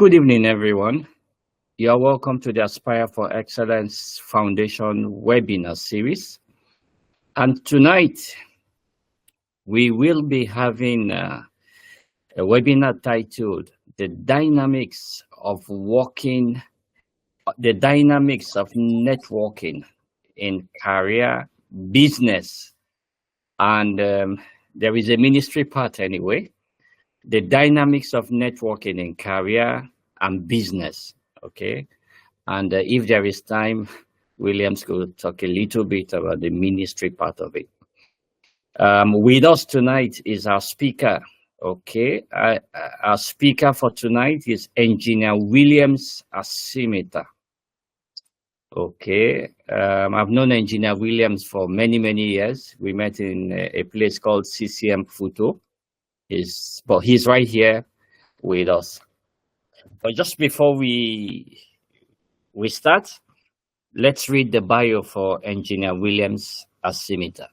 Good evening, everyone. You are welcome to the Aspire for Excellence Foundation webinar series. And tonight, we will be having a webinar titled The Dynamics of Networking in Career Business. And there is a ministry part anyway. The Dynamics of Networking in Career and Business. Okay. And if there is time, Williams could talk a little bit about the ministry part of it. With us tonight is our speaker. Okay, our speaker for tonight is Engineer Williams Aima. Okay, I've known Engineer Williams for many years. We met in a place called CCM Futo. But he's right here with us. But just before we start, let's read the bio for Engineer Williams Aima.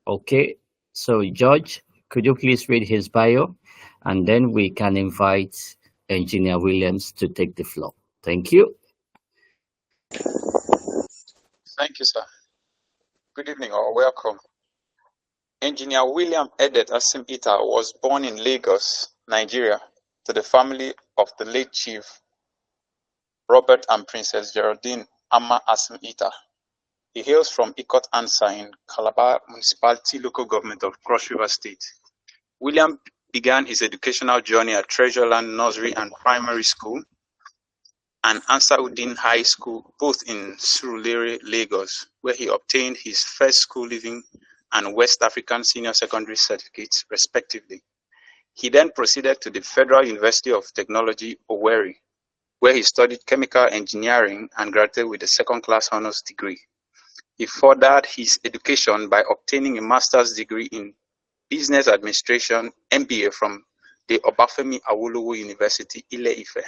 Okay, so George, could you please read his bio, and then we can invite Engineer Williams to take the floor. Thank you. Thank you, sir. Good evening or welcome. Engineer William Edet Asim-Ita was born in Lagos, Nigeria, to the family of the late Chief Robert and Princess Geraldine Amma Asim-Ita. He hails from Ikot Ansa in Calabar Municipality Local Government of Cross River State. William began his educational journey at Treasureland Nursery and Primary School and Ansarudin High School, both in Surulere, Lagos, where he obtained his first school leaving and West African Senior Secondary certificates, respectively. He then proceeded to the Federal University of Technology, Owerri, where he studied chemical engineering and graduated with a second-class honors degree. He furthered his education by obtaining a master's degree in business administration, MBA, from the Obafemi Awolowo University, Ile-Ife.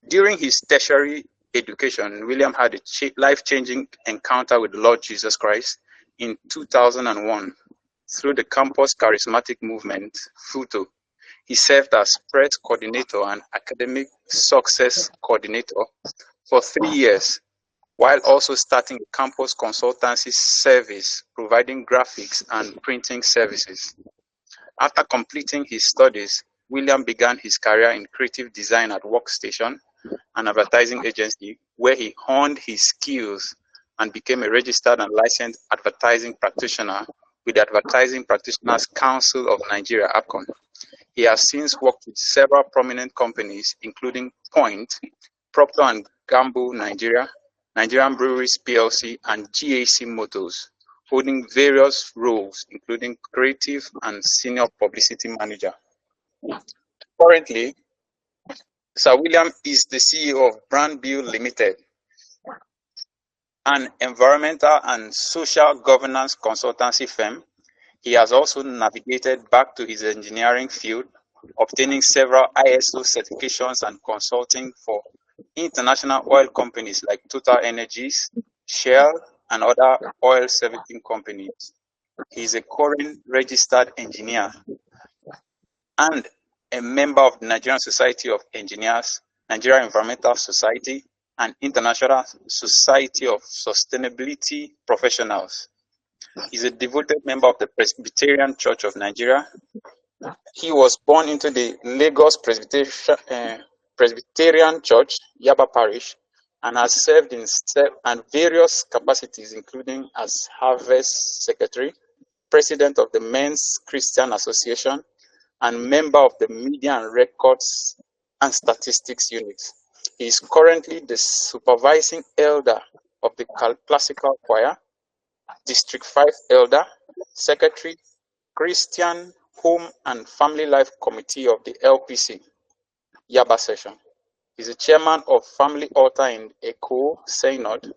During his tertiary education, William had a life-changing encounter with the Lord Jesus Christ in 2001 through the campus charismatic movement, FUTO. He served as press coordinator and academic success coordinator for 3 years, while also starting a campus consultancy service providing graphics and printing services. After completing his studies, William began his career in creative design at Workstation, an advertising agency, where he honed his skills and became a registered and licensed advertising practitioner with the Advertising Practitioners Council of Nigeria, APCON. He has since worked with several prominent companies, including Point, Procter & Gamble Nigeria, Nigerian Breweries PLC, and GAC Motors, holding various roles, including creative and senior publicity manager. Currently, Sir William is the CEO of Brandview Limited, an environmental and social governance consultancy firm. He has also navigated back to his engineering field, obtaining several ISO certifications and consulting for international oil companies like Total Energies, Shell, and other oil servicing companies. He is a current registered engineer and a member of the Nigerian Society of Engineers, Nigeria Environmental Society, and International Society of Sustainability Professionals. He's a devoted member of the Presbyterian Church of Nigeria. He was born into the Lagos Presbyterian Church, Yaba Parish, and has served in various capacities, including as Harvest Secretary, President of the Men's Christian Association, and member of the Media and Records and Statistics Unit. He is currently the supervising elder of the Classical Choir, District 5 Elder, Secretary, Christian Home and Family Life Committee of the LPC, Yaba Session. He is the chairman of Family Altar in Eko Synod,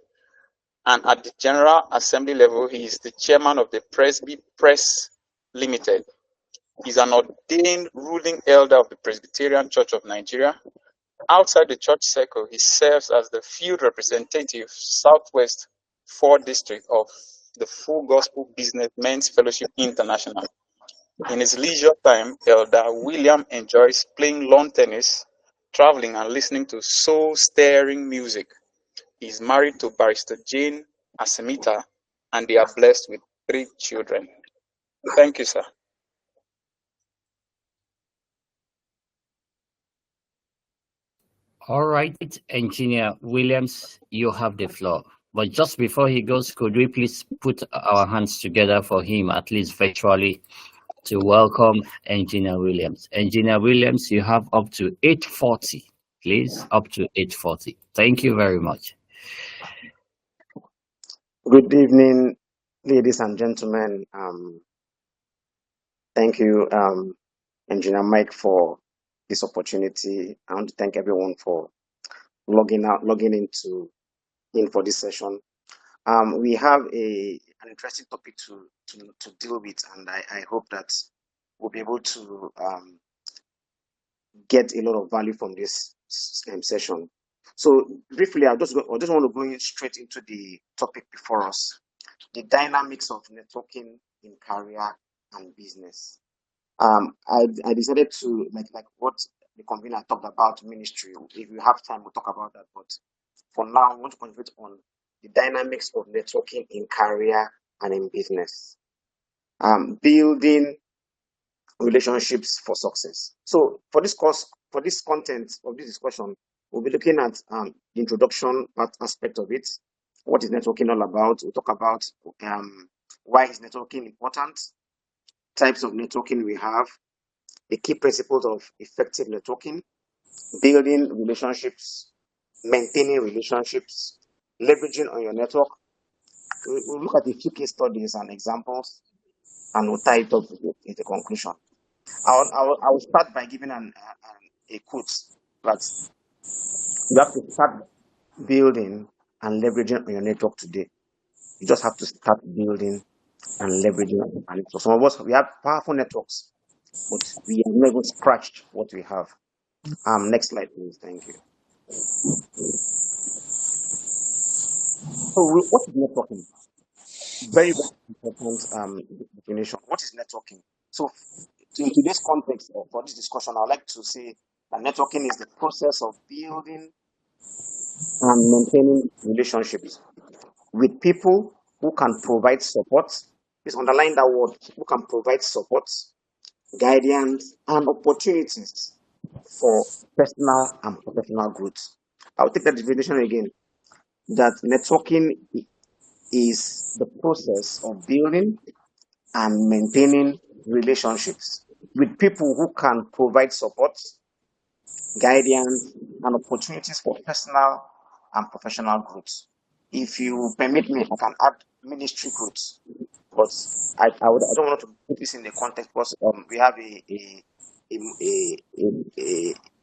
and at the General Assembly level, he is the chairman of the Presby Press Limited. He is an ordained ruling elder of the Presbyterian Church of Nigeria. Outside the church circle, he serves as the field representative, Southwest 4 District of the Full Gospel Business Men's Fellowship International. In his leisure time, Elder William enjoys playing lawn tennis, traveling and listening to soul-stirring music. He's married to Barrister Jane Asimita, and they are blessed with 3 children. Thank you, sir. All right, Engineer Williams, you have the floor. But just before he goes, could we please put our hands together for him, at least virtually, to welcome Engineer Williams. Engineer Williams, you have up to 840. Please, up to 840. Thank you very much. Good evening, ladies and gentlemen. Thank you, Engineer Mike, for this opportunity. I want to thank everyone for logging in for this session. We have an interesting topic to deal with, and I hope that we'll be able to get a lot of value from this session. So briefly, I just want to go in straight into the topic before us: the dynamics of networking in career and business. I decided to like what the convener talked about ministry. If you have time, we'll talk about that. But for now, I want to concentrate on the dynamics of networking in career and in business. Building relationships for success. So for this course, for this content of this discussion, we'll be looking at the introduction aspect of it. What is networking all about? We'll talk about why is networking important, types of networking we have, the key principles of effective networking, building relationships, maintaining relationships, leveraging on your network. We'll look at a few case studies and examples, and we'll tie it up with the conclusion. I will start by giving a quote that you have to start building and leveraging on your network today. You just have to start building and leveraging on your network. Some of us, we have powerful networks, but we have never scratched what we have. Next slide, please. Thank you. So, what is networking? Very, very important definition. What is networking? So, in today's context or for this discussion, I'd like to say that networking is the process of building and maintaining relationships with people who can provide support. Please underline that word: who can provide support, guidance, and opportunities for personal and professional growth. I'll take that definition again. That networking is the process of building and maintaining relationships with people who can provide support, guidance, and opportunities for personal and professional growth. If you permit me, I can add ministry growth, but I don't want to put this in the context because we have a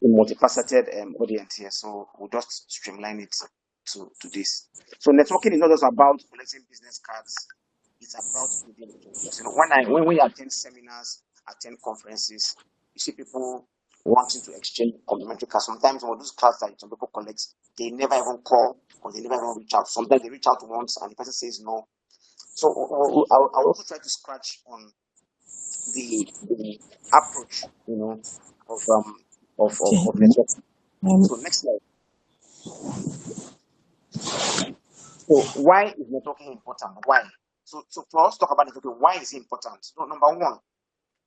multifaceted audience here, so we'll just streamline it to this. So networking is not just about collecting business cards; it's about building relationships. You know, when we attend seminars, attend conferences, you see people wanting to exchange complimentary cards. Sometimes all those cards that some people collect, they never even call or they never even reach out. Sometimes they reach out once and the person says no. So I'll also try to scratch on the approach, you know, of networking. So next slide. So why is networking important? Why? So for us to talk about networking, why is it important? So number one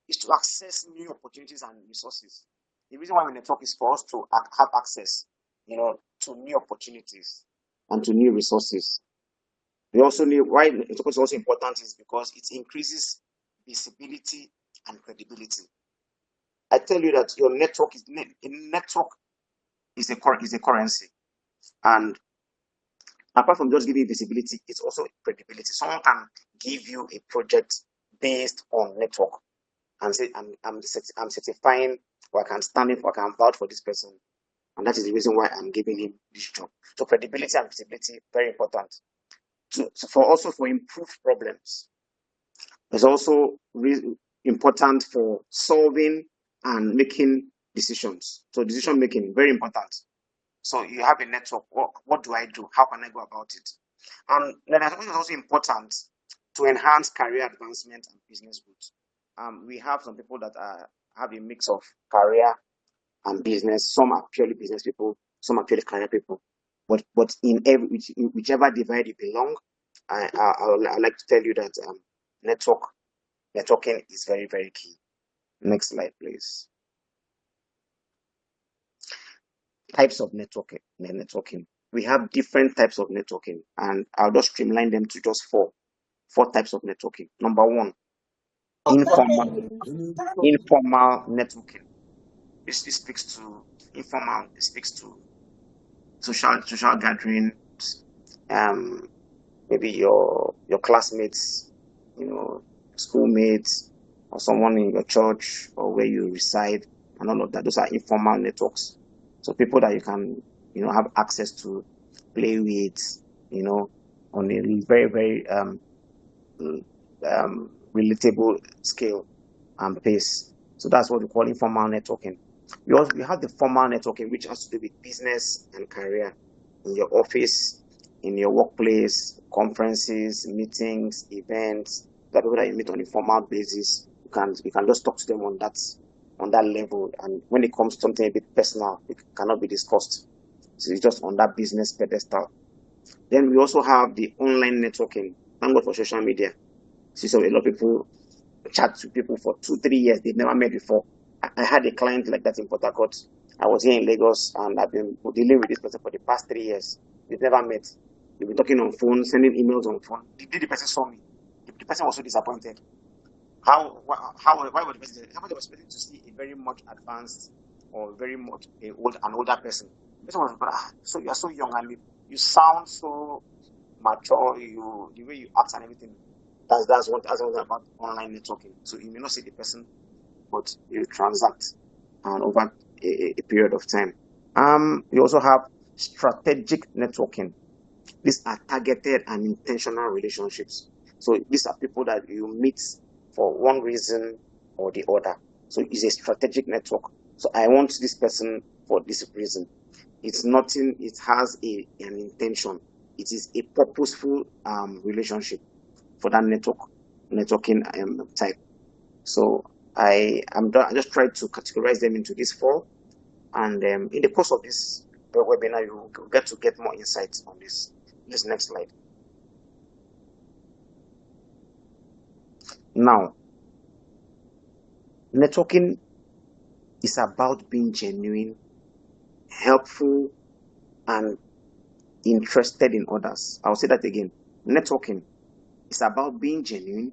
is to access new opportunities and resources. The reason why we network is for us to have access, you know, to new opportunities and to new resources. We also need why networking is also important is because it increases visibility and credibility. I tell you that your network is a currency, and apart from just giving visibility, it's also credibility. Someone can give you a project based on network and say, I'm certifying, or I can stand in, or I can vouch for this person, and that is the reason why I'm giving him this job. So credibility and visibility very important. So for improved problems, it's also important for solving and making decisions. So decision making very important. So you have a network. What do I do? How can I go about it? And then I think it's also important to enhance career advancement and business growth. We have some people that have a mix of career and business. Some are purely business people, some are purely career people. But in whichever divide you belong, I like to tell you that networking is very, very key. Next slide, please. Types of networking. We have different types of networking, and I'll just streamline them to just four types of networking. Number one, informal networking. This speaks to informal. It speaks to social gatherings. Maybe your classmates, schoolmates, or someone in your church or where you reside, and all of that. Those are informal networks. So people that you can, have access to, play with, on a very, very relatable scale and pace. So that's what we call informal networking. We have the formal networking, which has to do with business and career in your office, in your workplace, conferences, meetings, events. That people that you meet on a formal basis, you can just talk to them on that level. And when it comes to something a bit personal, it cannot be discussed. So it's just on that business pedestal. Then we also have the online networking. Thank God for social media. See, so a lot of people chat to people for 2-3 years they've never met before. I had a client like that in Port Harcourt. I was here in Lagos and I've been dealing with this person for the past 3 years. We've never met. We've been talking on phone, sending emails on phone. The person saw me. The person was so disappointed. Why was the person? Somebody was expecting to see a very much advanced or very much an older person. The person was, so you are so young and you sound so mature. The way you act and everything. That's what about online networking. So you may not see the person, but you transact over a period of time. You also have strategic networking. These are targeted and intentional relationships. So these are people that you meet for one reason or the other. So it's a strategic network. So I want this person for this reason. It's nothing. It has an intention. It is a purposeful relationship for that networking type. So I just try to categorize them into these four, and in the course of this webinar, you will get more insights on this. This next slide. Now, networking is about being genuine, helpful, and interested in others. I'll say that again. Networking is about being genuine,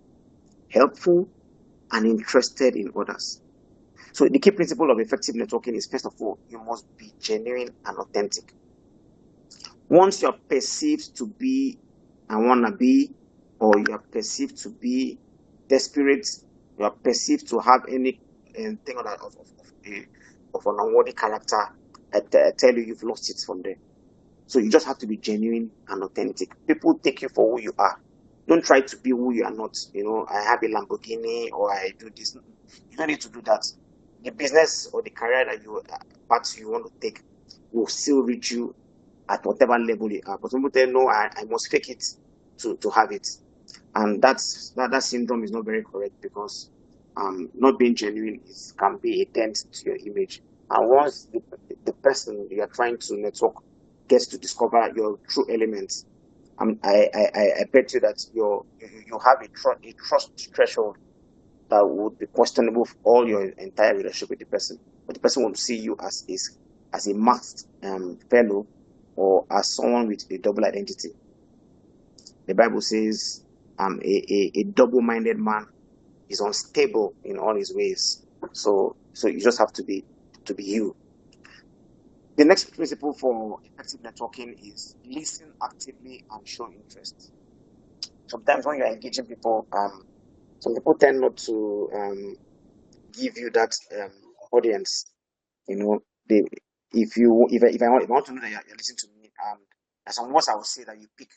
helpful, and interested in others. So the key principle of effective networking is, first of all, you must be genuine and authentic. Once you're perceived to be a wannabe, or you are perceived to be desperate, you are perceived to have any thing of an unworthy character, I tell you, you've lost it from there. So you just have to be genuine and authentic. People take you for who you are. Don't try to be who you are not. I have a Lamborghini or I do this. You don't need to do that. The business or the career that you want to take will still reach you at whatever level you are. But some people no, I must fake it to have it. And that syndrome is not very correct, because not being genuine can be a dent to your image. And once the person you are trying to network gets to discover your true elements, I bet you that you have a trust threshold that would be questionable for all your entire relationship with the person. But the person will see you as a masked fellow, or as someone with a double identity. The Bible says a double-minded man is unstable in all his ways. So you just have to be you. The next principle for effective networking is listen actively and show interest. Sometimes when you're engaging people, some people tend not to give you that audience. If I want to know that you're listening to me, there's some words I will say that you pick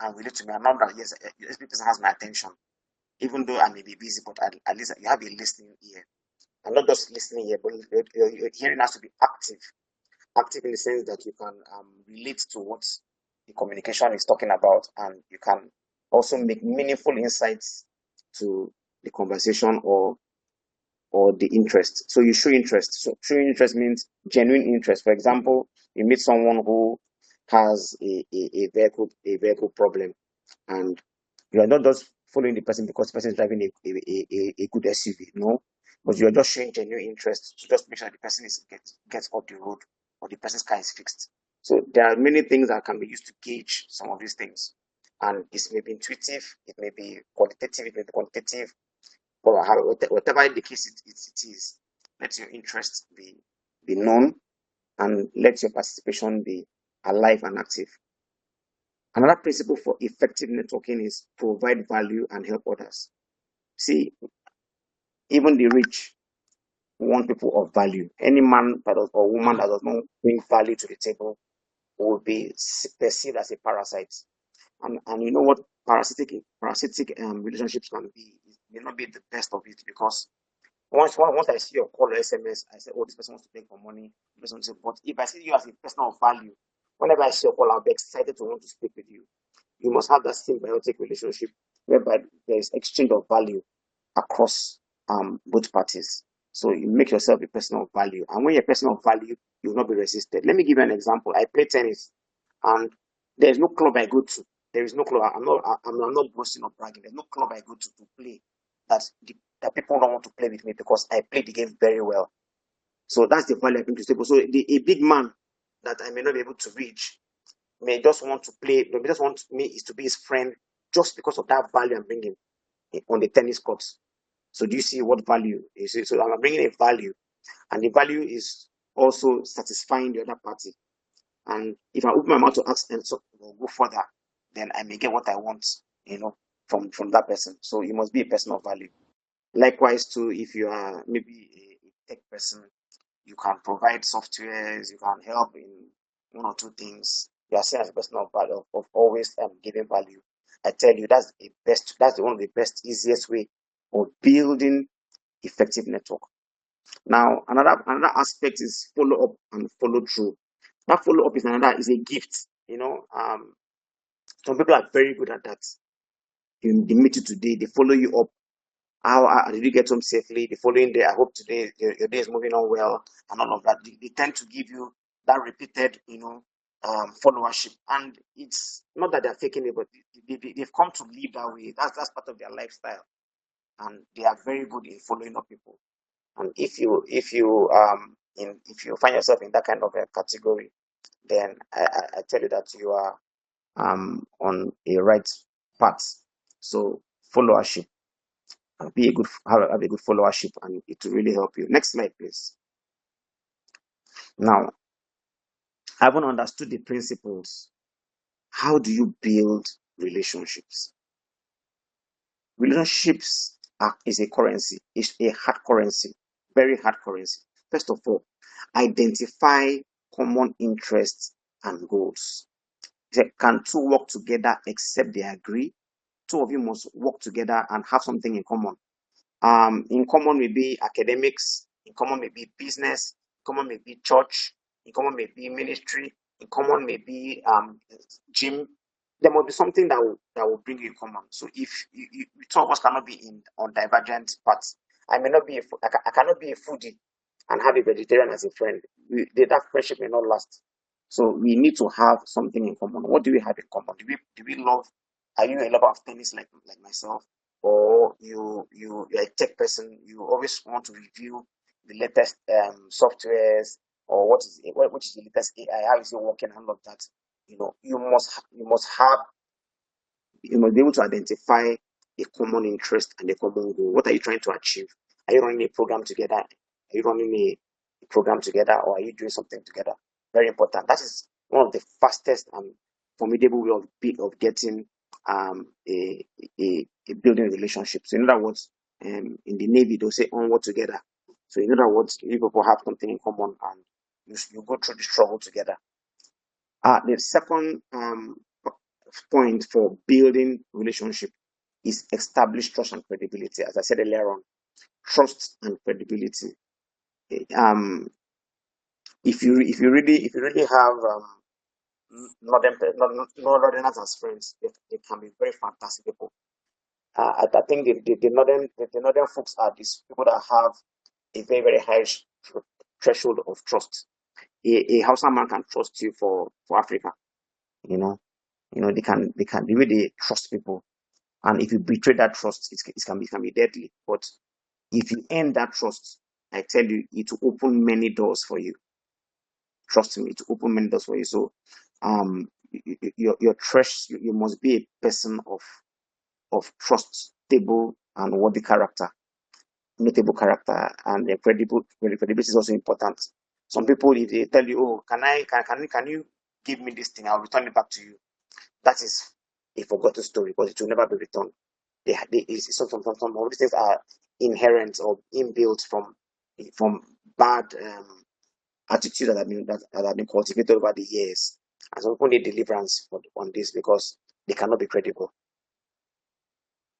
and relate to me. I know that yes, this person has my attention, even though I may be busy, but at least you have a listening ear. And not just listening ear, but your hearing has to be active. Active in the sense that you can relate to what the communication is talking about, and you can also make meaningful insights to the conversation or or the interest. So you show interest. So showing interest means genuine interest. For example, you meet someone who has a vehicle problem, and you are not just following the person because the person is driving a good SUV, no, but you are just showing genuine interest to just make sure the person gets off the road or the person's car is fixed. So there are many things that can be used to gauge some of these things, and it may be intuitive, it may be qualitative, it may be quantitative, or whatever the case it is. Let your interest be known, and let your participation be alive and active. Another principle for effective networking is provide value and help others. See, even the rich want people of value. Any man or woman that does not bring value to the table will be perceived as a parasite. And you know what parasitic relationships can be? It may not be the best of it, because once I see your call or SMS, I say, oh, this person wants to beg for money. But if I see you as a person of value, whenever I see your call, I'll be excited to want to speak with you. You must have that symbiotic relationship whereby there is exchange of value across both parties. So you make yourself a person of value. And when you're a person of value, you will not be resisted. Let me give you an example. I play tennis, and there's no club I go to. There is no club. I'm not boasting or bragging. There's no club I go to play that people don't want to play with me, because I play the game very well. So that's the value I bring to the table. So a big man that I may not be able to reach may just want to play, may just want me is to be his friend just because of that value I'm bringing on the tennis courts. So do you see what value is? So I'm bringing a value, and the value is also satisfying the other party. And if I open my mouth to ask and so go further, then I may get what I want, from that person. So you must be a person of value. Likewise, too, if you are maybe a tech person, you can provide softwares, you can help in one or two things. You are seen as a person of value, of always giving value. I tell you, that's one of the best, easiest way of building effective network. Now, another aspect is follow up and follow through. That follow up is a gift. Some people are very good at that. They meet you today, they follow you up. How did you get home safely? The following day, I hope today your day is moving on well, and all of that. They tend to give you that repeated, followership. And it's not that they're faking it, but they've come to live that way. That's part of their lifestyle, and they are very good in following up people. And if you find yourself in that kind of a category, then I tell you that you are on a right path. So followership. Have a good followership, and it will really help you. Next slide, please. Now, having understood the principles, how do you build relationships? Relationships is a currency. It's a hard currency, very hard currency. First of all, identify common interests and goals. Can two work together except they agree? Two of you must work together and have something in common. In common may be academics, in common may be business, in common may be church, in common may be ministry, in common may be gym. There must be something that will bring you in common. So if two of us cannot be on divergent paths, I cannot be a foodie and have a vegetarian as a friend. That friendship may not last. So we need to have something in common. What do we have in common? Do we love? Are you a lover of tennis like myself? Or you're a tech person, you always want to review the latest softwares, or which is the latest AI, how is it working, and all of that. You must be able to identify a common interest and a common goal. What are you trying to achieve? Are you running a program together? Are you running a program together, or are you doing something together? Very important. That is one of the fastest and formidable way of getting a building relationships. So in other words, in the Navy, they'll say onward together. So in other words, you people have something in common, and you go through the struggle together. The second point for building relationship is establish trust and credibility. As I said earlier on, trust and credibility. If you really have Northerners as friends, they can be very fantastic people. I think the northern folks are these people that have a very, very high threshold of trust. A Hausa man can trust you for Africa. They can the way they trust people, and if you betray that trust, it can be deadly. But if you end that trust, I tell you, it will open many doors for you. Trust me, it will open many doors for you. So, your trust, you must be a person of trustable and worthy character, notable character, and credibility is also important. Some people, if they tell you, "Oh, can you give me this thing? I'll return it back to you." That is a forgotten story because it will never be returned. Some of these things are inherent or inbuilt from bad attitudes that have been cultivated over the years. And some people need deliverance on this because they cannot be credible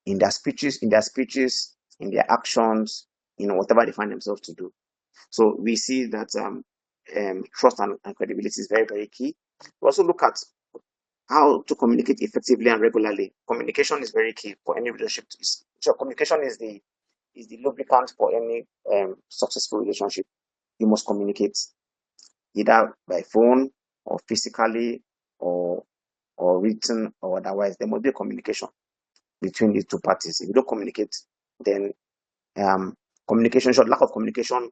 in their speeches, in their actions, whatever they find themselves to do. So we see that trust and credibility is very, very key. We also look at how to communicate effectively and regularly. Communication is very key for any relationship. So communication is the lubricant for any successful relationship. You must communicate either by phone or physically or written or otherwise. There must be a communication between these two parties. If you don't communicate, then lack of communication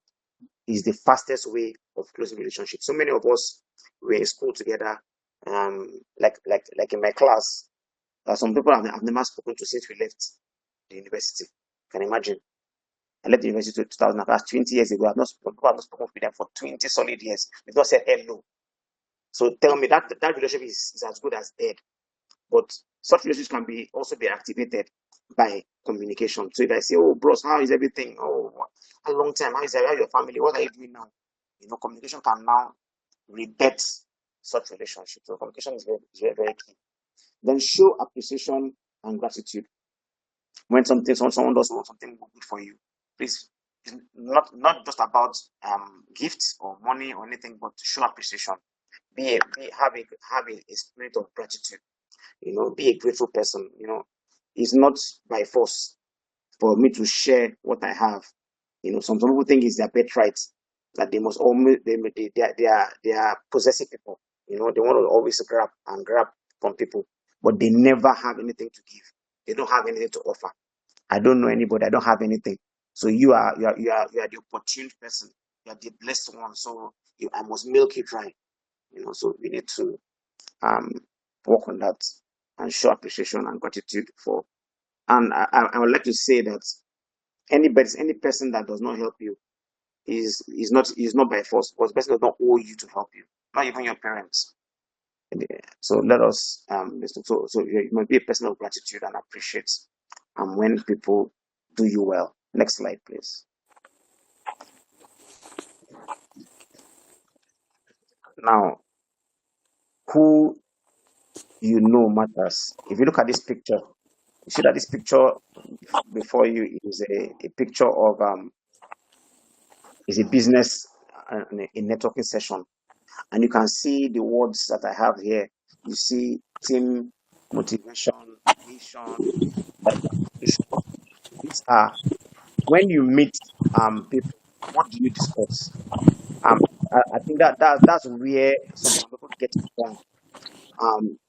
is the fastest way of closing relationships. So many of us were in school together, like in my class. Some people I've never spoken to since we left the university. Can you imagine? I left the university in 2000, that's 20 years ago. I've not spoken with them for 20 solid years. We've not said hello. So tell me that relationship is as good as dead. But such relationships can also be activated by communication. So if I say, "Oh, bros, how is everything? Oh, a long time. How is your family? What are you doing now?" Communication can now rebet such relationships. So communication is very, very key. Then show appreciation and gratitude. When someone does something good for you, please, it's not just about gifts or money or anything, but to show appreciation. Have a spirit of gratitude. Be a grateful person. It's not by force for me to share what I have. Some people think it's their birthright that they must always they are possessive people. They want to always grab from people, but they never have anything to give. They don't have anything to offer. I don't know anybody. I don't have anything. So you are the opportune person. You are the blessed one. So I must milk you dry. So we need to work on that and show appreciation and gratitude for. And I would like to say that any person that does not help you is not by force, because the person does not owe you to help you, not even your parents. So let us so you must be a person of gratitude and appreciate when people do you well. Next slide, please. Now, who matters. If you look at this picture, you see that this picture before you is a picture of is a business a networking session, and you can see the words that I have here. You see team, motivation, vision, diversification. These are when you meet people. What do you discuss? I think that's where some people get it wrong.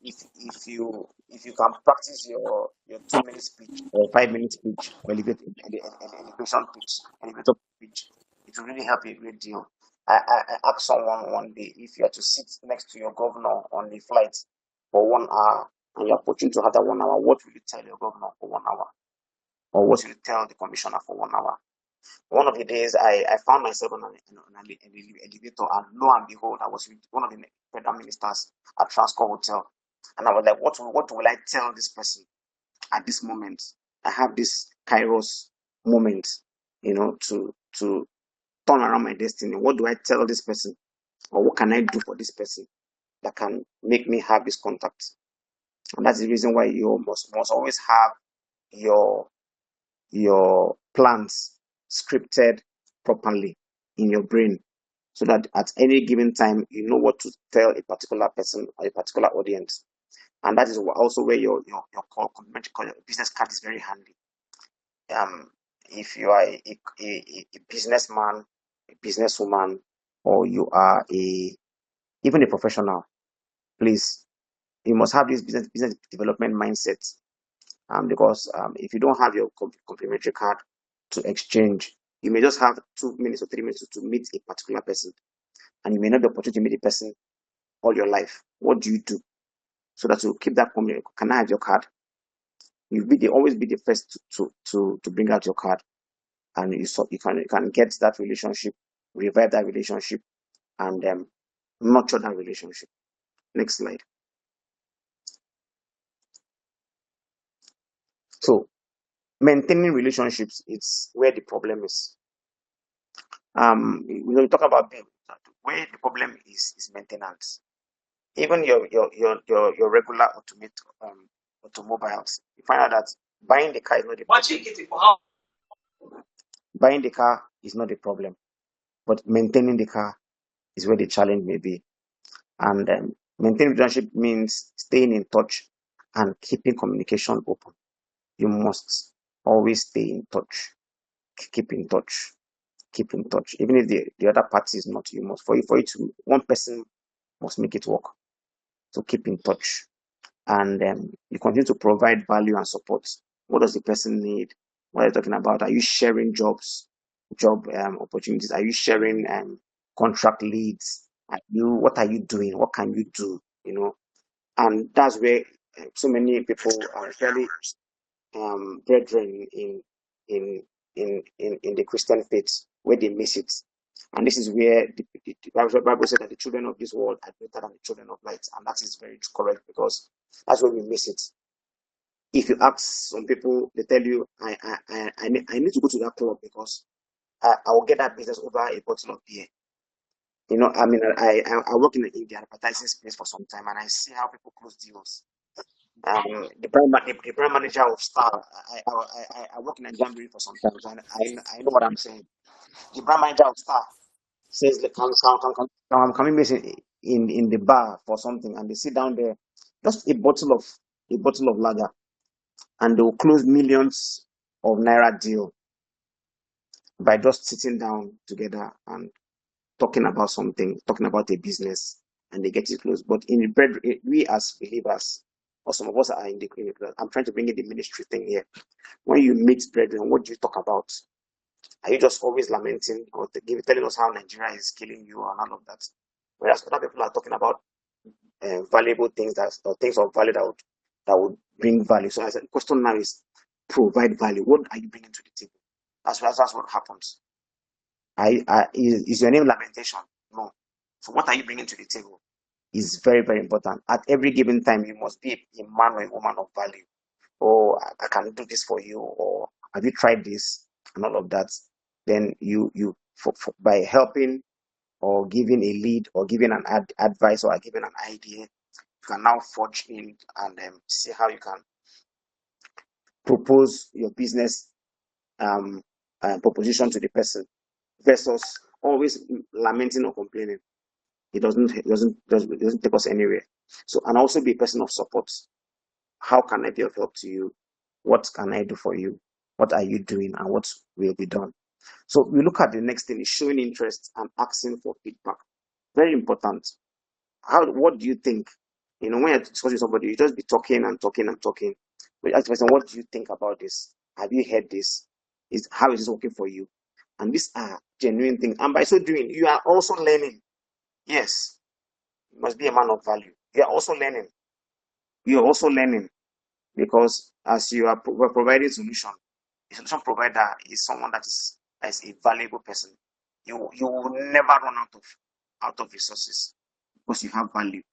If you can practice your 2 minute speech or 5 minute speech or elevator speech, it will really help you a great deal. I asked someone one day, if you are to sit next to your governor on the flight for 1 hour and you're opportunity to have that 1 hour, what will you tell your governor for 1 hour? Or what will you tell the commissioner for 1 hour? One of the days I found myself on an elevator, and lo and behold, I was with one of the federal ministers at Transcorp Hotel. And I was like, what will I tell this person at this moment? I have this Kairos moment, to turn around my destiny. What do I tell this person? Or what can I do for this person that can make me have this contact? And that's the reason why you must always have your plans scripted properly in your brain, so that at any given time you know what to tell a particular person or a particular audience. And that is also where your business card is very handy. if you are a businessman, a businesswoman, or you are even a professional, please, you must have this business development mindset. Because if you don't have your complimentary card to exchange, you may just have 2 minutes or 3 minutes to meet a particular person, and you may not have the opportunity to meet the person all your life. What do you do so that you keep that community? Can I have your card? Always be the first to bring out your card, and you can get that relationship, revive that relationship, and nurture that relationship. Next slide. So maintaining relationships, it's where the problem is. We talk about where the problem is maintenance. Even your regular automobiles, you find out that buying the car is not the problem. Buying the car is not the problem, but maintaining the car is where the challenge may be. And maintaining relationship means staying in touch and keeping communication open. You must always stay in touch, keep in touch, keep in touch. Even if the other party is not, you must, for you to, one person must make it work. So keep in touch, and you continue to provide value and support. What does the person need? What are you talking about? Are you sharing job opportunities? Are you sharing contract leads? What are you doing? What can you do? And that's where so many people are fairly brethren in the Christian faith, where they miss it. And this is where the Bible said that the children of this world are greater than the children of light. And that is very correct, because that's where we miss it. If you ask some people, they tell you, I need to go to that club because I will get that business over a bottle of beer. I work in the advertising space for some time, and I see how people close deals. The brand manager of Star, I work in a gambling for some time, so I know what I'm saying. The brand manager of Star says, I'm coming in the bar for something, and they sit down there, just a bottle of lager, and they will close millions of naira deal by just sitting down together and talking about something, talking about a business, and they get it closed. But we as believers, or some of us are in the I'm trying to bring in the ministry thing here. When you meet brethren, what do you talk about? Are you just always lamenting or telling us how Nigeria is killing you and all of that? Whereas other people are talking about valuable things or things of value that would bring value. So I said, the question now is provide value. What are you bringing to the table? That's what happens. Is your name lamentation? No. So what are you bringing to the table? Is very, very important. At every given time, you must be a man or a woman of value. Oh, I can do this for you, or have you tried this, and all of that. Then by helping or giving a lead or giving an advice or giving an idea, you can now forge in and see how you can propose your business proposition to the person, versus always lamenting or complaining. It doesn't take us anywhere. So, and also be a person of support. How can I be of help to you? What can I do for you? What are you doing, and what will be done? So we look at the next thing is showing interest and asking for feedback. Very important. What do you think? When you're discussing with somebody, you just be talking and talking and talking. But ask the person, what do you think about this? Have you heard this? How is this working for you? And these are genuine things. And by so doing, you are also learning. Yes, you must be a man of value. You are also learning. You are also learning, because as you are providing solution, the solution provider is someone that is a valuable person. You will never run out of resources, because you have value,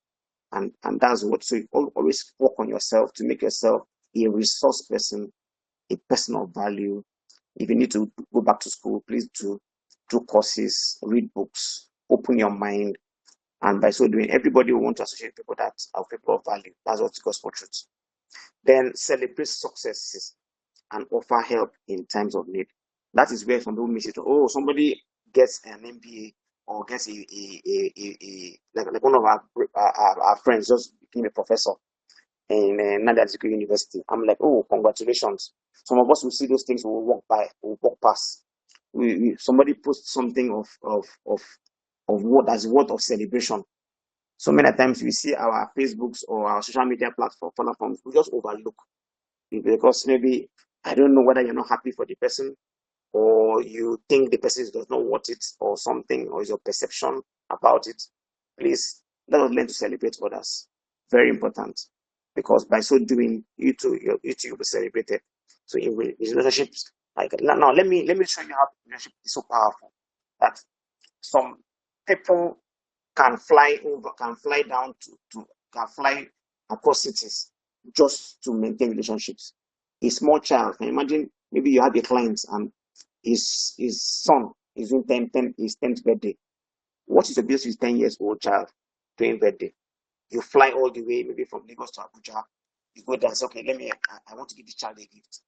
and that's what. So you always work on yourself to make yourself a resource person, a person of value. If you need to go back to school, please do courses, read books, open your mind, and by so doing, everybody will want to associate people that are people of value. That's what gospel truth. Then celebrate successes and offer help in times of need. That is where some people miss it. Oh, somebody gets an MBA or gets like one of our friends just became a professor. in Nadaziku University. I'm like, oh, congratulations. Some of us will see those things, will walk by, will walk past. Somebody posts something of what as a word of celebration. So many times we see our Facebooks or our social media platforms, we just overlook it because maybe I don't know whether you're not happy for the person or you think the person does not want it or something, or is your perception about it. Please let us learn to celebrate others. Very important, because by so doing, you too will be celebrated. So in relationships, like now, let me show you how relationship is so powerful that some people can fly over, can fly down can fly across cities just to maintain relationships. A small child, can you imagine, maybe you have a client and his son is doing 10, his 10th birthday. What is the best with 10 years old child doing birthday? You fly all the way, maybe from Lagos to Abuja. You go there and say, okay, I want to give the child a gift.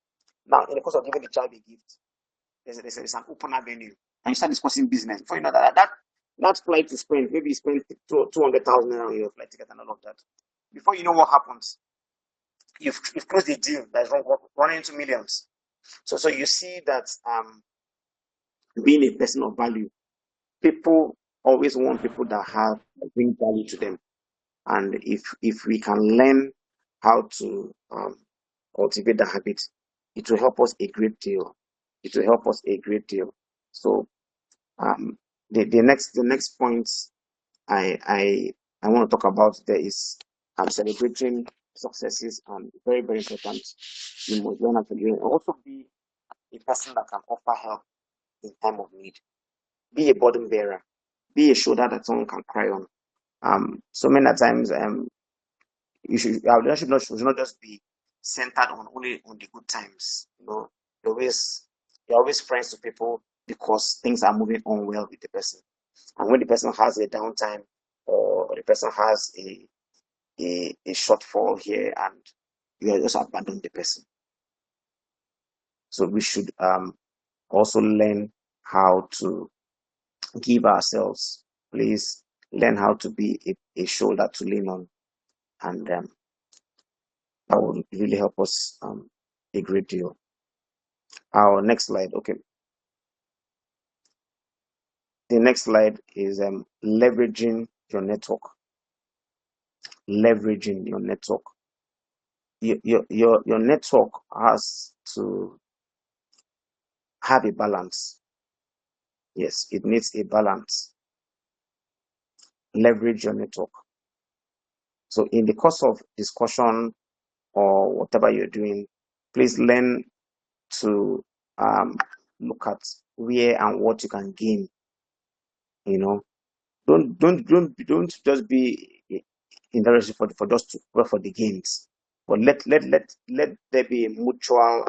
Now, in the course of giving the child a gift, there's an open avenue, and you start discussing business. Before you know that flight to spend, maybe you spend 200,000 on your flight ticket and all of that. Before you know what happens, you've closed the deal that's running into millions. So you see that being a person of value, people always want people that bring value to them. And if we can learn how to cultivate the habit, it will help us a great deal. It will help us a great deal. So the next point I want to talk about there is celebrating successes, and very, very important. You must learn how to do it. Also be a person that can offer help in time of need. Be a burden bearer. Be a shoulder that someone can cry on. So many times our relationship should not just be centered only on the good times. You're always friends to people because things are moving on well with the person. And when the person has a downtime or the person has a shortfall here, and you just abandon the person. So we should also learn how to give ourselves. Please learn how to be a shoulder to lean on, and that will really help us a great deal. Our next slide, okay. The next slide is leveraging your network. Leveraging your network. Your network has to have a balance. Yes, it needs a balance. Leverage your network. So in the course of discussion or whatever you're doing, please learn to look at where and what you can gain. Don't just be interested for just to go for the gains, but let there be a mutual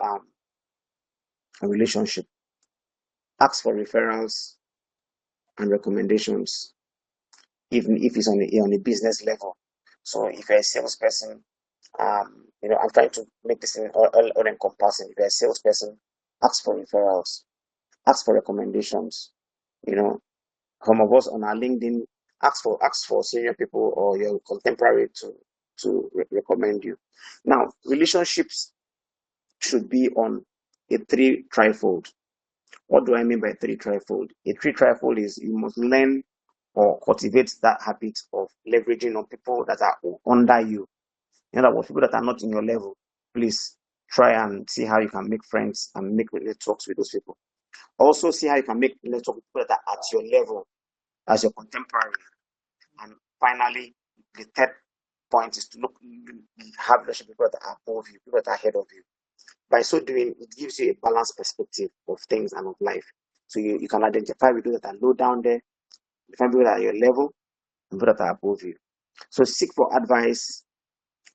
relationship. Ask for referrals and recommendations, even if it's on a business level. So if you're a salesperson, I'm trying to make this all encompassing. If you're a salesperson, ask for referrals, ask for recommendations. Some of us on our LinkedIn, ask for senior people or your contemporary to recommend you. Now, relationships should be on a 3-trifold. What do I mean by 3-trifold? A 3-trifold is you must learn or cultivate that habit of leveraging on people that are under you. In other words, people that are not in your level. Please try and see how you can make friends and make networks with those people. Also, see how you can make networks with people that are at your level as your contemporary. And finally, the third point is to have relationship with people that are above you, people that are ahead of you. By so doing, it gives you a balanced perspective of things and of life. So you can identify with those that are low down there, find people that are your level, and people that are above you. So seek for advice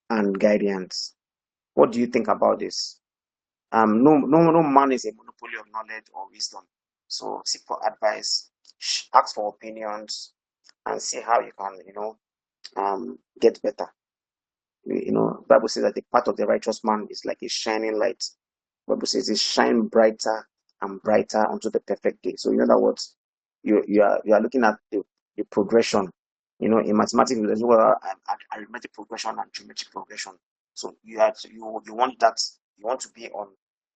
and guidance. What do you think about this? No man is a monopoly of knowledge or wisdom. So seek for advice, ask for opinions, and see how you can, get better. Bible says that the path of the righteous man is like a shining light. Bible says it shine brighter and brighter unto the perfect day. So in other words, you are looking at the progression. In mathematics, there's arithmetic progression and geometric progression. So you want to be on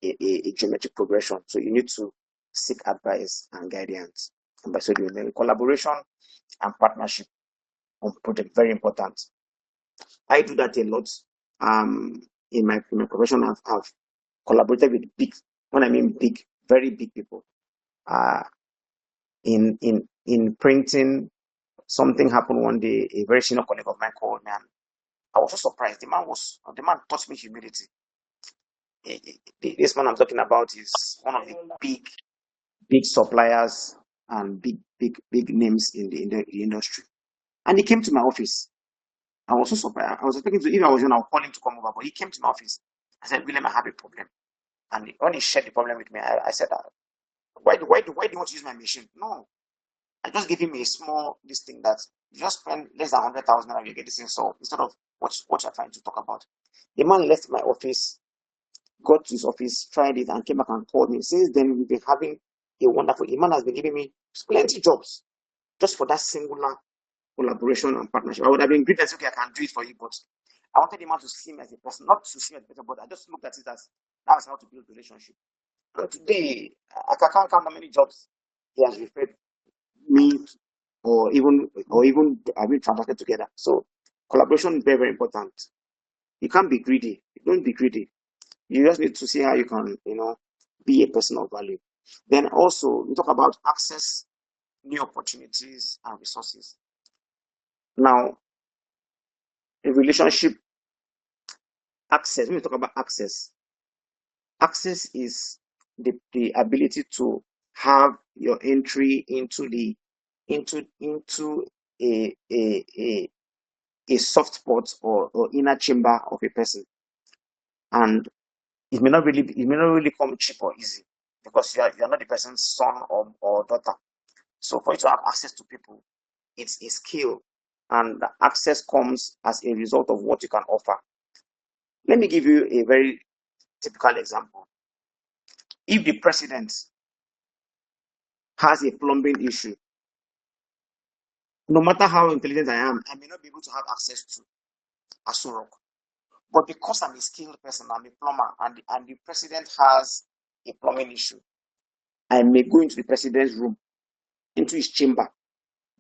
a geometric progression. So you need to seek advice and guidance. And by so doing, collaboration and partnership on project, very important. I do that a lot. In my profession, I've collaborated with big, when I mean big, very big people. In printing, something happened one day. A very senior colleague of mine called me, and I was so surprised. The man taught me humility. This man I'm talking about is one of the big suppliers and big names in the industry. And he came to my office. I was so surprised. I was expecting to, if I was you, I'll call him to come over, but he came to my office. I said, William, I have a problem. And when he shared the problem with me, I said, why do you want to use my machine? No, I just gave him a small this thing that you just spend less than 100,000 naira, you get this thing solved instead of what you're trying to talk about. The man left my office, got to his office, tried it, and came back and called me. Since then, we've been having a wonderful. The man has been giving me plenty jobs just for that singular collaboration and partnership. I would have been great and said, okay, I can do it for you, but I wanted the man to see me as a person, not to see me as a person, but I just looked at it as that's how to build relationship. And today, I can't count how many jobs he has referred me to, or even have been transacted together. So collaboration is very, very important. You can't be greedy. Don't be greedy. You just need to see how you can, be a person of value. Then also we talk about access new opportunities and resources. Now, in relationship, access, when we talk about access is the ability to have your entry into a soft spot or inner chamber of a person. And it may not really come cheap or easy because you're not the person's son or daughter. So for you to have access to people, it's a skill, and the access comes as a result of what you can offer. Let me give you a very typical example. If the president has a plumbing issue, no matter how intelligent I am, I may not be able to have access to Asurok. But because I'm a skilled person, I'm a plumber, and the president has a plumbing issue, I may go into the president's room, into his chamber,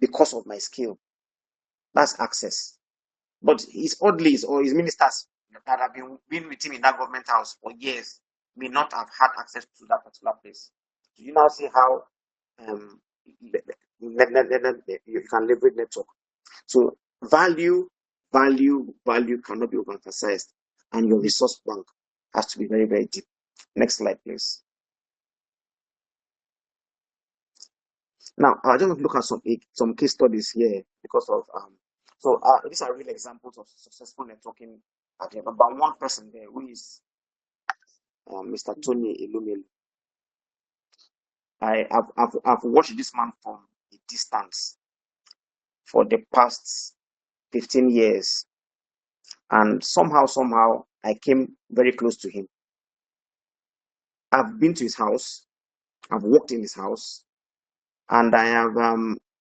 because of my skill. That's access. But his oddlies or his ministers that have been with him in that government house for years may not have had access to that particular place. So you now see how you can leverage network. So value cannot be overemphasized, and your resource bank has to be very, very deep. Next slide, please. Now, I just want to look at some case studies here because of these are real examples of successful networking. But one person there who is Mr. Tony Ilumil. I've watched this man from a distance for the past 15 years, and somehow I came very close to him. I've been to his house, I've worked in his house, and I have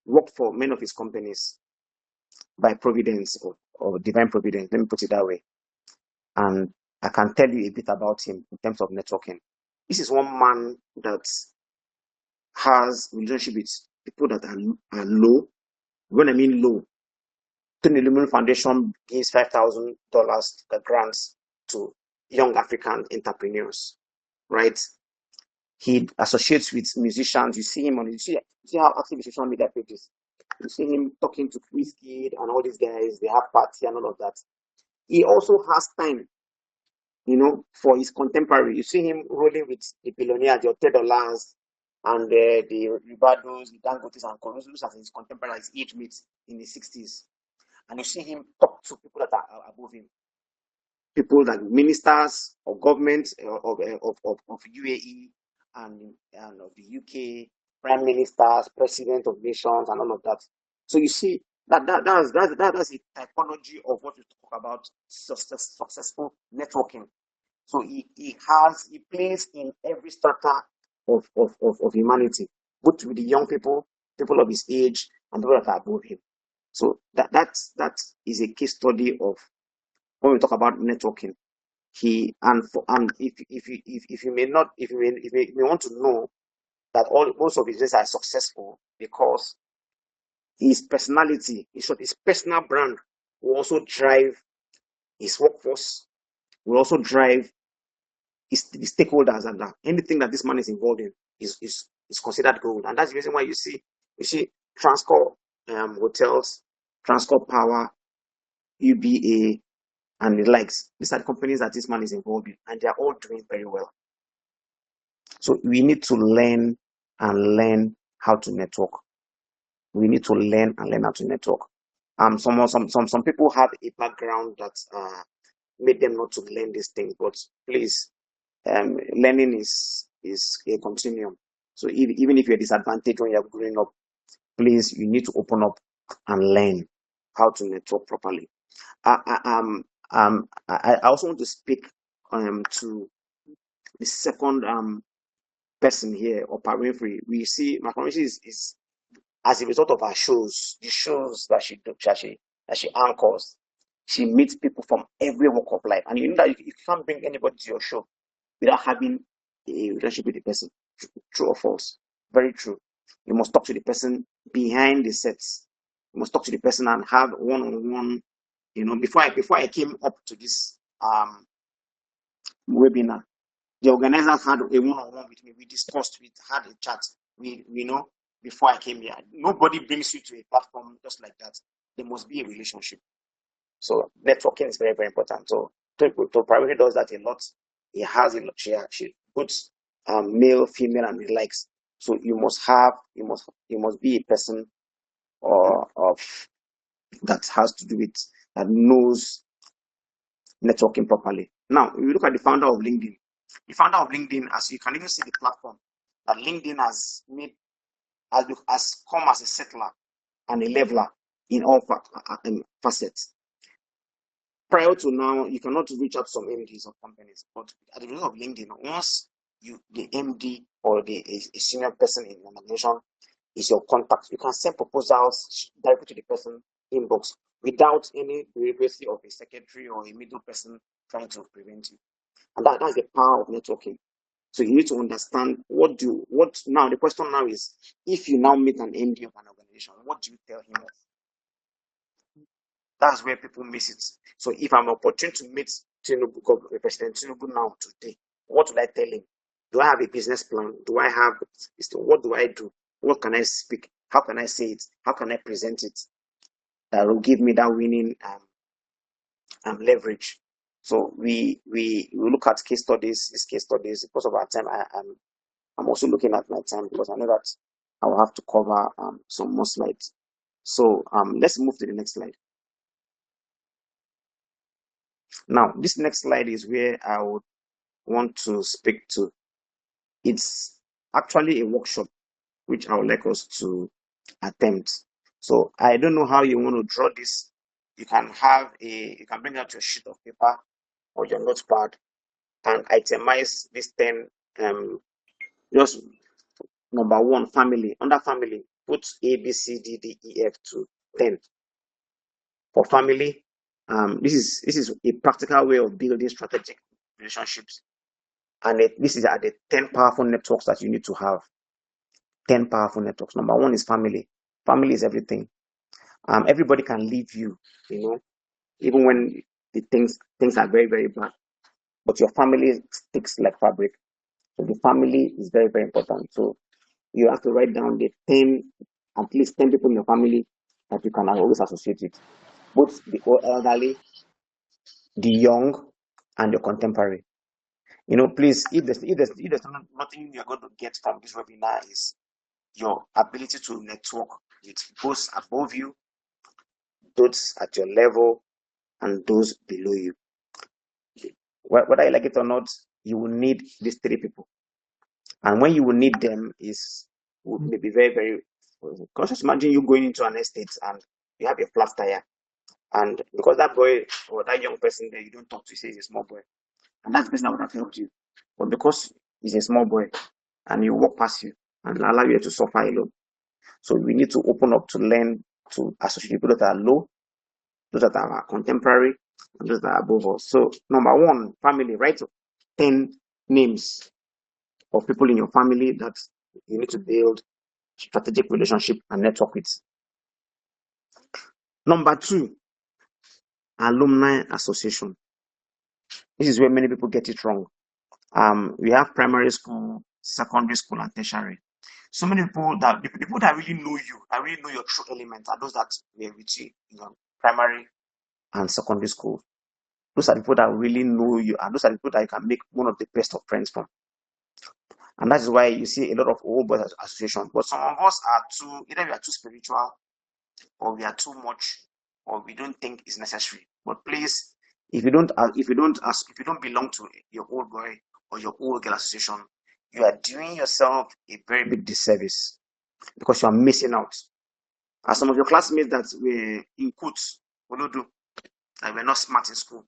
worked for many of his companies by providence or divine providence, let me put it that way. And I can tell you a bit about him in terms of networking. This is one man that has relationship with people that are low. When I mean low, Tony Lumen Foundation gives $5,000 grants to young African entrepreneurs, right? He associates with musicians. You see him you see how active his social media pages. You see him talking to Wizkid and all these guys. They have party and all of that. He also has time, for his contemporary. You see him rolling with the billionaires, the $10, and the Ribados, the Dangotes, and Corosos as his contemporary, his age mates in the 60s. And you see him talk to people that are above him, people like ministers of government of UAE and of the UK, prime ministers, president of nations, and all of that. So you see that's a typology of what we talk about successful networking. So he plays in every strata of humanity, both with the young people of his age, and people that are above him. So that is a case study of when we talk about networking. If you may want to know that most of his businesses are successful because his personality, in short, his personal brand will also drive his workforce, will also drive his stakeholders, and anything that this man is involved in is considered gold. And that's the reason why you see Transcorp hotels, Transcorp Power, UBA, and the likes. These are the companies that this man is involved in, and they are all doing very well. So we need to learn how to network. We need to learn how to network. Some people have a background that made them not to learn these things, but please, learning is a continuum. So even if you're disadvantaged when you're growing up, please, you need to open up and learn how to network properly. I also want to speak to the second person here, Oprah Winfrey. We see Oprah Winfrey is as a result of her shows, the shows that she anchors. She meets people from every walk of life, and you know that you can't bring anybody to your show without having a relationship with the person. True or false? Very true. You must talk to the person behind the sets. You must talk to the person and have one-on-one. You know, before I came up to this webinar, the organizers had a one-on-one with me. We discussed, we had a chat. We know before I came here. Nobody brings you to a platform just like that. There must be a relationship. So networking is very, very important. So Priority does that a lot. He has a lot. She puts male, female, and the likes. So you must be a person of that has to do with that knows networking properly. Now, if you look at the founder of LinkedIn, as you can even see the platform that LinkedIn has come as a settler and a leveler in all facets. Prior to now, you cannot reach out to some MDs of companies, but at the result of LinkedIn, once the MD or a senior person in an organization is your contact, you can send proposals directly to the person inbox without any bureaucracy of a secretary or a middle person trying to prevent you. And that's the power of networking. So you need to understand what now. The question now is, if you now meet an MD of an organization, what do you tell him of? That's where people miss it. So if I'm opportune to meet President Tinubu now today, what would I tell him? Do I have a business plan? What do I do? What can I speak? How can I say it? How can I present it? That will give me that winning leverage. So we look at case studies. Because of our time, I'm also looking at my time because I know that I will have to cover some more slides. So let's move to the next slide. Now, this next slide is where I would want to speak to. It's actually a workshop which I would like us to attempt. So I don't know how you want to draw this. You can bring out your sheet of paper or your notepad and itemize this 10. Just number 1, family. Under family, put A, B, C, D, D, E, F to 10. For family, this is a practical way of building strategic relationships. And this is at the 10 powerful networks that you need to have. 10 powerful networks. Number 1 is family. Family is everything. Everybody can leave you, even when the things are very, very bad. But your family sticks like fabric. So the family is very, very important. So you have to write down at least 10 people in your family that you can always associate with. Both the elderly, the young, and the contemporary. Please, if there's nothing you're going to get from this webinar is your ability to network with those above you, those at your level, and those below you. Whether you like it or not, you will need these 3 people. And when you will need them may be very, very conscious. Imagine you going into an estate and you have a flat tire. And because that boy or that young person there, you don't talk to, say he's a small boy. And that person that would have helped you. But because he's a small boy and you walk past you and allow you to suffer alone. So we need to open up to learn to associate people that are low, those that are contemporary, and those that are above us. So number one, family. Write 10 names of people in your family that you need to build strategic relationship and network with. Number two, alumni association. This is where many people get it wrong. We have primary school, secondary school, and tertiary. So many people that the people that really know you, that really know your true element, are those that were with you in your primary and secondary school. Those are the people that really know you, and those are the people that you can make one of the best of friends from. And that is why you see a lot of old boys association. But some of us are too, either we are too spiritual, or we are too much, or we don't think it's necessary. But please, if you don't belong to your old boy or your old girl association, you are doing yourself a very big disservice, because you are missing out. As some of your classmates that were in quotes, that were not smart in school,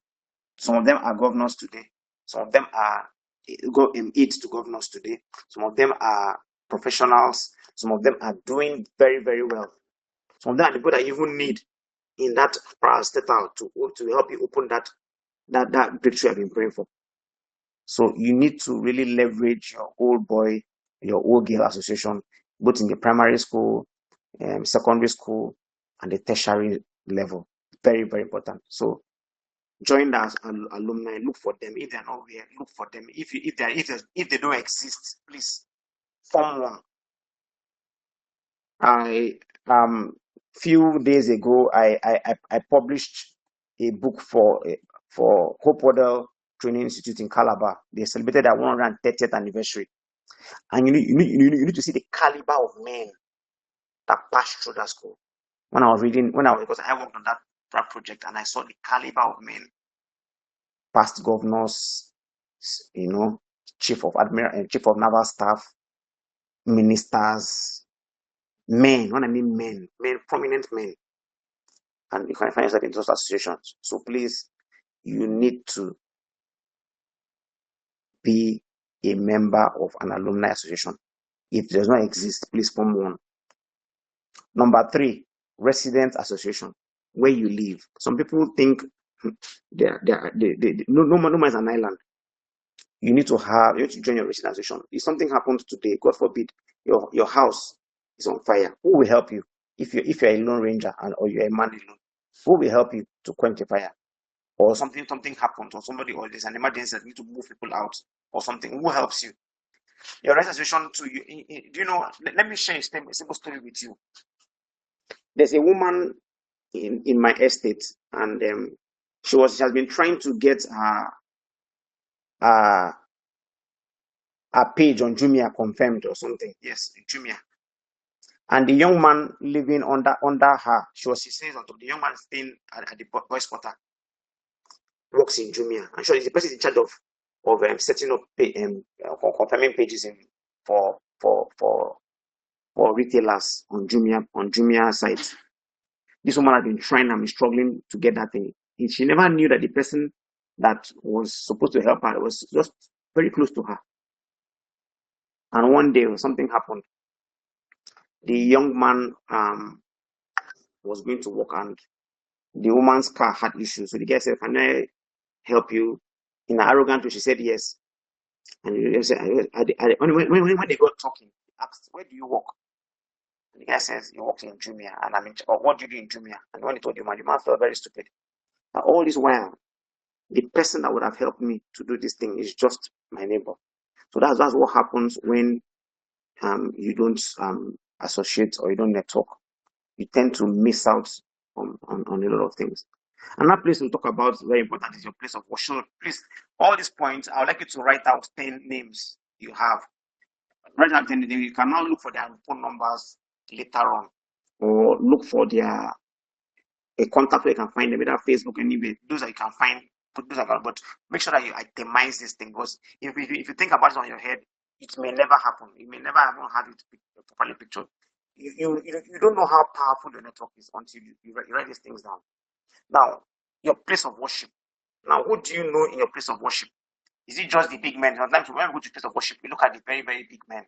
some of them are governors today. Some of them are aides to governors today. Some of them are professionals. Some of them are doing very, very well. Some of them are the people that you even need in that parastatal to help you open that breakthrough I've been praying for. So you need to really leverage your old boy, your old girl association, both in the primary school, secondary school, and the tertiary level. Very, very important. So join us alumni, look for them. If they're not here, look for them. If they don't exist, please form one. I few days ago I published a book for Hope Model Training Institute in Calabar. They celebrated their 130th anniversary, and you need to see the caliber of men that passed through that school. Because I worked on that project, and I saw the caliber of men, past governors, chief of naval staff, ministers, men. When I mean men, prominent men, and you can find yourself in those associations. So please, you need to be a member of an alumni association. If it does not exist, please form one. Number three, resident association, where you live. Some people think no man is an island. You need to join your resident association. If something happens today, God forbid, your house is on fire, who will help you? If you're a lone ranger or you're a man alone, who will help you to quench the fire? Or something happens, or there's an emergency that you need to move people out, or something, who helps you? Your resident association too. Do you know? Let me share a simple story with you. There's a woman in my estate, and she has been trying to get her page on Jumia confirmed or something. Yes, Jumia. And the young man living under her, she says the young man staying at the boys' quarter works in Jumia, and sure, the person in charge of setting up confirming pages for retailers on Jumia sites. This woman had been trying and struggling to get that thing. She never knew that the person that was supposed to help her was just very close to her. And one day something happened. The young man was going to work, and the woman's car had issues. So the guy said, "Can I help you?" In an arrogant way, she said yes. And when they got talking, he asked, "Where do you work?" And the guy says, "He works in Jumia." And "What do you do in Jumia?" And when he told the man felt very stupid. But all this while, the person that would have helped me to do this thing is just my neighbor. So that's what happens when you don't associate or you don't network. You tend to miss out on a lot of things. Another place we'll talk about very important is your place of worship. Please, all these points, I would like you to write out 10 names you have. Write out 10 names. You can now look for their phone numbers later on, or look for their a contact where you can find them, whether Facebook, anyway. Those that you can find. But make sure that you itemize this thing, because if you think about it on your head, it may never happen. You may never even have it properly pictured. You don't know how powerful the network is until you write these things down. Now, your place of worship. Now, who do you know in your place of worship? Is it just the big men? Sometimes when we go to place of worship, we look at the very, very big men.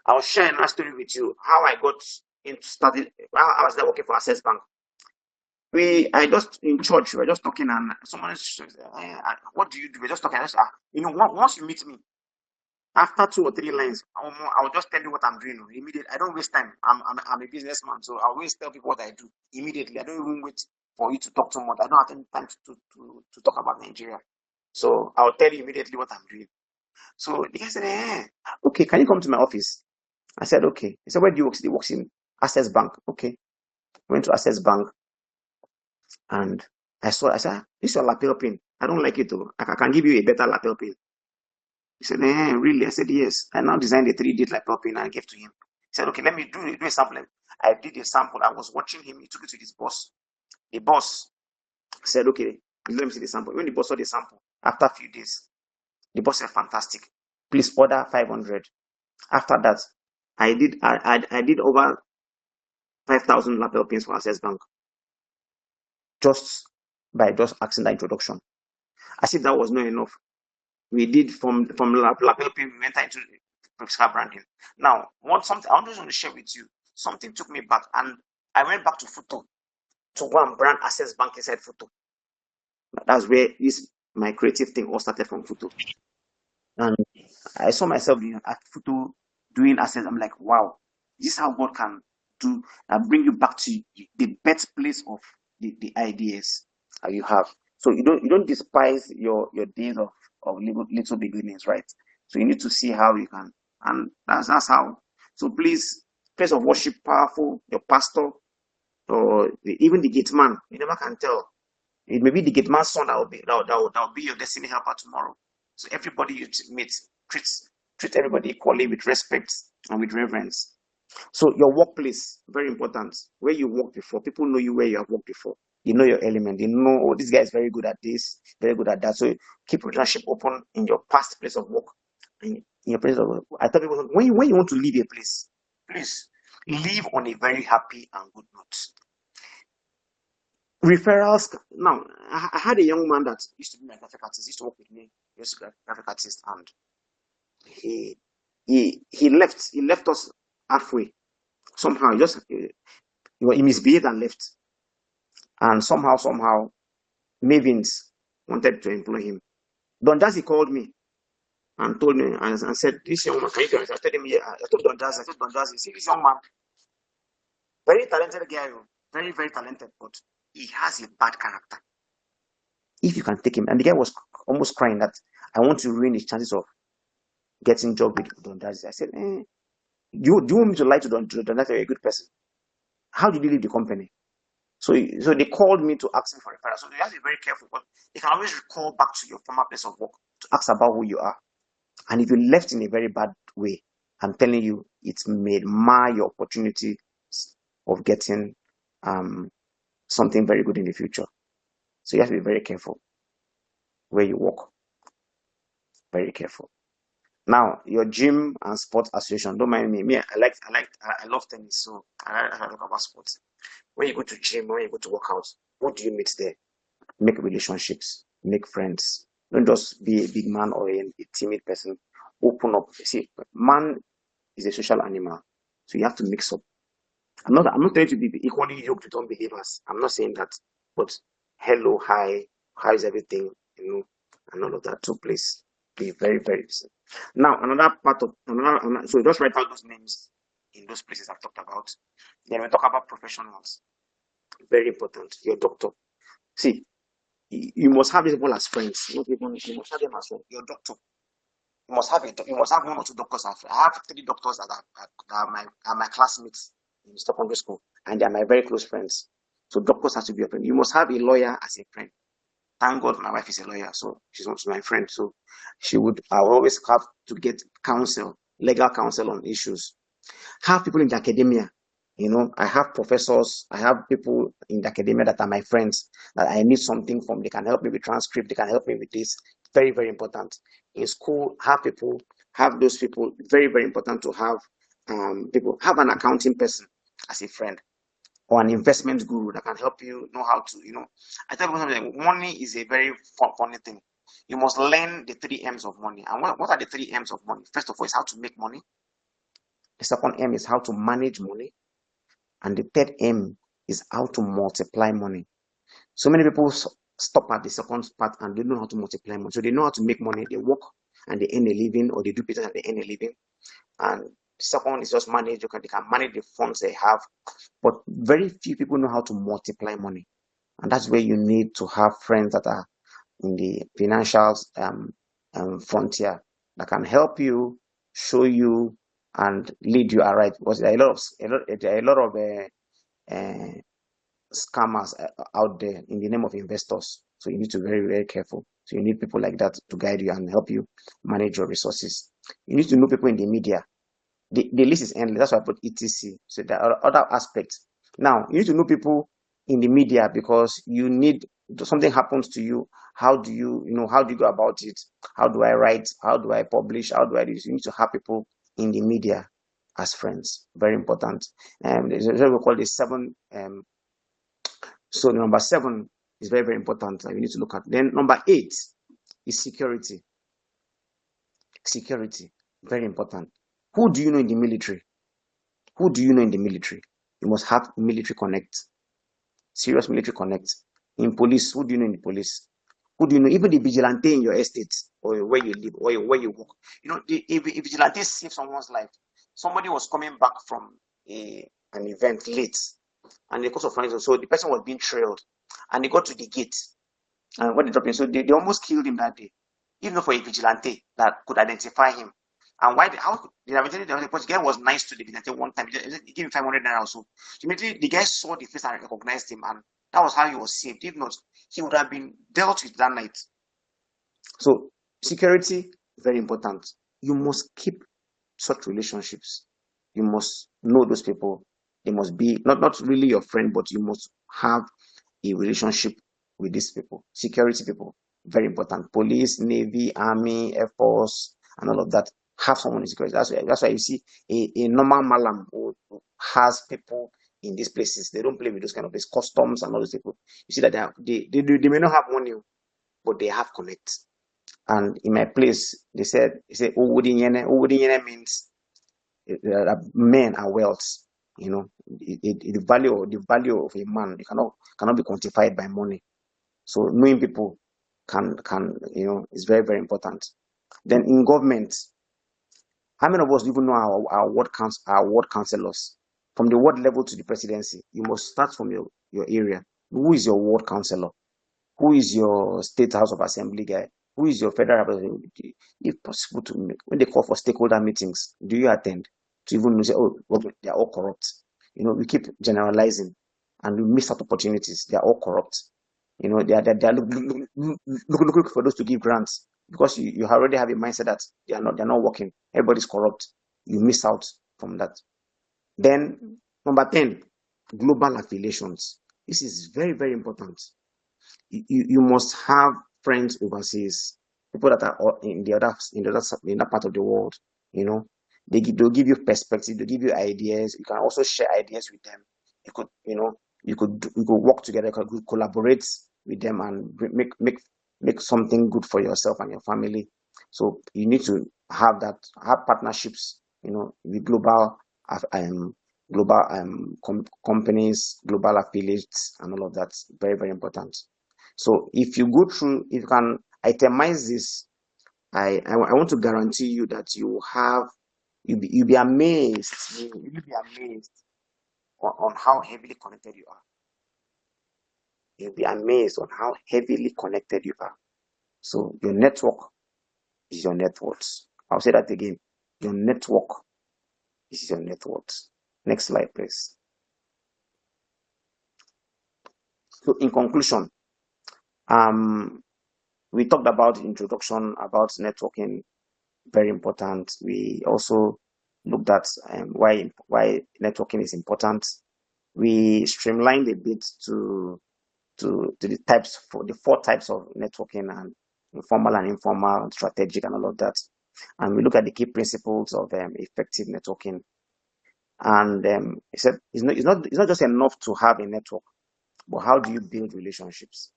I'll share another story with you. How I got into studying. I was there working for Access Bank. I just in church, we were just talking, and someone said, what do you do? We're just talking. Once you meet me, after 2 or 3 lines, I'll just tell you what I'm doing immediately. I don't waste time. I'm a businessman, so I always tell people what I do immediately. I don't even wait for you to talk too much. I don't have any time to talk about Nigeria. So I'll tell you immediately what I'm doing. So the guy said, okay, can you come to my office? I said, okay. He said, where do you work? He works in Access Bank. Okay. Went to Access Bank, and I said, this is your lapel pin. I don't like it though. I can give you a better lapel pin. He said, really? I said, yes. I now designed a 3D lapel pin and I gave to him. He said, okay, let me do a sample. I did a sample. I was watching him. He took it to his boss. The boss said, okay, let me see the sample. When the boss saw the sample, after a few days, the boss said, fantastic. Please order 500. After that, I did over 5,000 lapel pins for Access Bank just by asking that introduction. As if that was not enough. We did from lapel pin, we went into prescribed branding. Now, something I just want to share with you. Something took me back, and I went back to Photo to go and brand Access Bank inside Photo. That's where my creative thing all started, from Photo. And I saw myself at Photo doing Access. I'm like, wow, this is how God can do and bring you back to the birthplace of the ideas that you have. So you don't despise your days of little beginnings, right? So you need to see how you can, and that's how. So please, place of worship, powerful. Your pastor, or even the gate man, you never can tell. It may be the gate man's son that will be your destiny helper tomorrow. So everybody you meet, treat everybody equally, with respect and with reverence. So your workplace, very important. Where you work before, people know you where you have worked before. You know your element. They know, oh, this guy is very good at this, very good at that. So keep relationship open in your past place of work. In your place of work. I tell people, when you want to leave a place, please leave on a very happy and good note. Referrals. Now, I had a young man that used to be my graphic artist. He used to work with me. He was a graphic artist, and he left us halfway. Somehow, he misbehaved and left. And somehow, Mavins wanted to employ him. Don Jazzy called me and told me and said, this young man, can you do it? I told him, yeah. I told Don Jazzy, see this young man, very talented guy, very, very talented, but he has a bad character. If you can take him, and the guy was almost crying that I want to ruin his chances of getting job with Don Jazzy. I said, do you want me to lie to Don Jazzy? You're a good person. How did you leave the company? So they called me to ask me for referral. So you have to be very careful, but you can always recall back to your former place of work to ask about who you are. And if you left in a very bad way, I'm telling you, it may mar your opportunity of getting something very good in the future. So you have to be very careful where you work. Very careful. Now, your gym and sports association, don't mind me. I love tennis, so I talk about sports. When you go to gym, when you go to work out, what do you meet there? Make relationships, make friends. Don't just be a big man or a timid person. Open up. See, man is a social animal, so you have to mix up. I'm not trying to be equally yoked with unbelievers. I'm not saying that, but hello, hi, how is everything? And all of that took place. Be very, very busy. Now, another part of so just write out those names in those places I've talked about. Then we talk about professionals. Very important. Your doctor. See, you must have these people as friends. Not even you must have them as well. Your doctor. You must have 1 or 2 doctors. I have 3 doctors that are my classmates in secondary school, and they are my very close friends. So doctors have to be your friend. You must have a lawyer as a friend. Thank God my wife is a lawyer, so she's also my friend. So I will always have to get legal counsel on issues. Have people in the academia. I have professors, I have people in the academia that are my friends that I need something from. They can help me with transcript, they can help me with this. Very, very important. In school, have those people. Very, very important to have people. Have an accounting person as a friend, or an investment guru that can help you know how to, I tell people something, money is a very funny thing. You must learn the 3 M's of money. And what are the 3 M's of money? First of all, is how to make money. The second M is how to manage money. And the third M is how to multiply money. So many people stop at the second part and they don't know how to multiply money. So they know how to make money. They work and they earn a living, or they do business and they earn a living. And the second one is just manage. They can manage the funds they have. But very few people know how to multiply money. And that's where you need to have friends that are in the financial frontier that can help you, show you, and lead you aright. Because there are a lot of scammers out there in the name of investors. So you need to be very, very careful. So you need people like that to guide you and help you manage your resources. You need to know people in the media. The list is endless. That's why I put ETC. So there are other aspects. Now, you need to know people in the media, because you need, something happens to you. How do you go about it? How do I write? How do I publish? How do I do this? You need to have people in the media as friends. Very important. There's what we call the seven. So number 7 is very, very important. You need to look at. Then number 8 is security. Security, very important. Who do you know in the military? Who do you know in the military? You must have military connect. Serious military connect. In police, who do you know in the police? Who do you know? Even the vigilante in your estate, or where you live, or where you work. If vigilante saves someone's life. Somebody was coming back from an event late, and because of reason, so the person was being trailed, and they got to the gate, and when they dropped him, so they almost killed him that day, even for a vigilante that could identify him. And how the guy was nice to the vigilante one time. He gave him 500 naira or so. Immediately, the guy saw the face and recognized him, and that was how he was saved. If not, he would have been dealt with that night. So security, very important. You must keep such relationships. You must know those people. They must be not really your friend, but you must have a relationship with these people. Security people, very important. Police, Navy, Army, Air Force, and all of that. Have someone in security. That's why you see a normal malam who has people in these places. They don't play with those kind of places, customs and all those people. You see that they may not have money, but they have connect. And in my place, they said, Owodinyene means men are wealth. The value of a man, it cannot be quantified by money. So knowing people can is very, very important. Then in government, how many of us even know our ward councillors? From the ward level to the presidency, you must start from your area. Who is your ward councillor? Who is your state house of assembly guy? Who is your federal representative? If possible, when they call for stakeholder meetings, do you attend? To even say, oh, well, they are all corrupt. We keep generalizing, and we miss out opportunities. They are all corrupt. They are looking for those to give grants, because you already have a mindset that they're not working. Everybody's corrupt. You miss out from that. Then number 10, global affiliations. This is very, very important. You must have friends overseas, people that are in the other part of the world. They'll give you perspective, they'll give you ideas. You can also share ideas with them. You could work together, you could collaborate with them and make something good for yourself and your family. So you need to have partnerships, with global companies, global affiliates, and all of that. Very, very important. So if you can itemize this, I want to guarantee you that you'll be amazed. You'll be amazed on how heavily connected you are. You'll be amazed on how heavily connected you are. So your network is your net worth. I'll say that again. Your network is your net worth. Next slide, please. So in conclusion, we talked about the introduction, about networking, very important. We also looked at why networking is important. We streamlined a bit to the 4 types of networking, and informal and informal, strategic, and all of that. And we look at the key principles of effective networking. And he said it's not just enough to have a network, but how do you build relationships?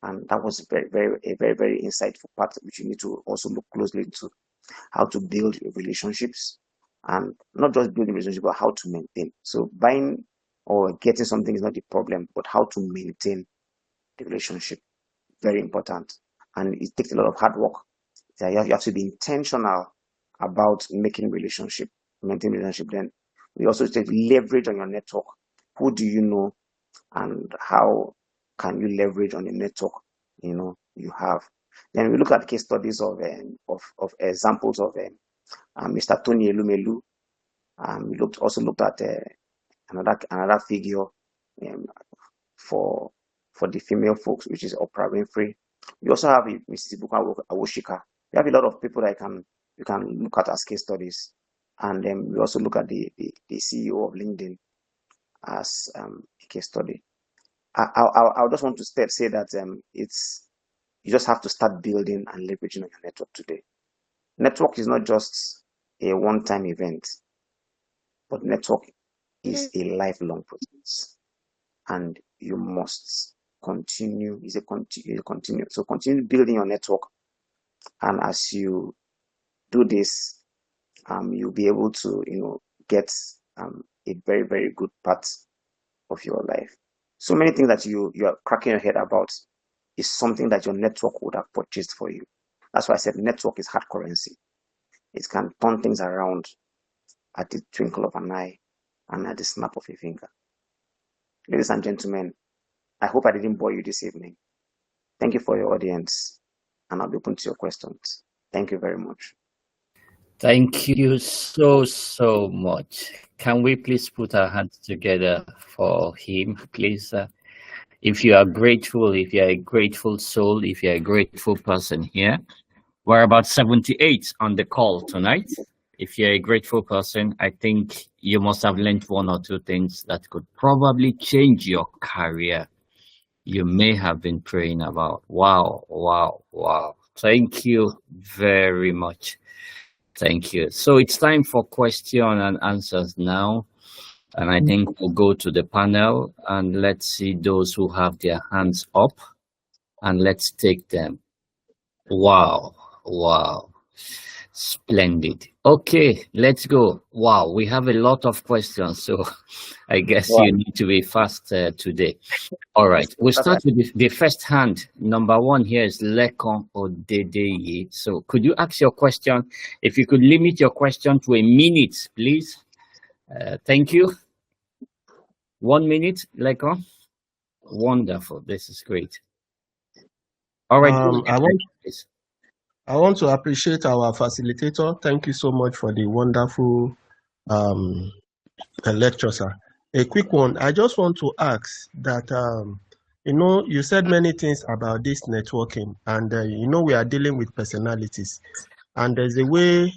And that was a very, very insightful part, which you need to also look closely into. How to build relationships, and not just building relationships, but how to maintain. So buying or getting something is not the problem, but how to maintain the relationship. Very important. And it takes a lot of hard work. You have to be intentional about making relationship, maintaining relationship. Then we also take leverage on your network. Who do you know, and how can you leverage on the network you have? Then we look at case studies of examples of Mr. Tony Elumelu. We also looked at another figure for the female folks, which is Oprah Winfrey. We also have Mrs. Ibuka Awoshika. We have a lot of people that you can look at as case studies, and then we also look at the CEO of LinkedIn as a case study. I just want to say that you just have to start building and leveraging on your network today. Network is not just a one-time event, but network is a lifelong process, and you must continue. Continue. So continue building your network, and as you do this, you'll be able to get a very, very good part of your life. So many things that you are cracking your head about is something that your network would have purchased for you. That's why I said network is hard currency. It can turn things around at the twinkle of an eye and at the snap of a finger. Ladies and gentlemen, I hope I didn't bore you this evening. Thank you for your audience, and I'll be open to your questions. Thank you very much. Thank you so much. Can we please put our hands together for him, please? If you are grateful, if you're a grateful soul, if you're a grateful person here, we're about 78 on the call tonight. If you're a grateful person, I think you must have learned one or two things that could probably change your career. You may have been praying about. Wow. Thank you very much. Thank you. So it's time for question and answers now. And I think we'll go to the panel and let's see those who have their hands up and let's take them. Wow. Splendid. Okay, let's go. Wow, we have a lot of questions, so I guess you need to be fast today. All right, we'll start with the first hand. Number one here is Lekon Odedeyi. So could you ask your question? If you could limit your question to a minute, please. Thank you. 1 minute, Lekon. Wonderful. This is great. All right. I want to appreciate our facilitator. Thank you so much for the wonderful lecture, sir. A quick one. I just want to ask that, you said many things about this networking, and, we are dealing with personalities. And there's a way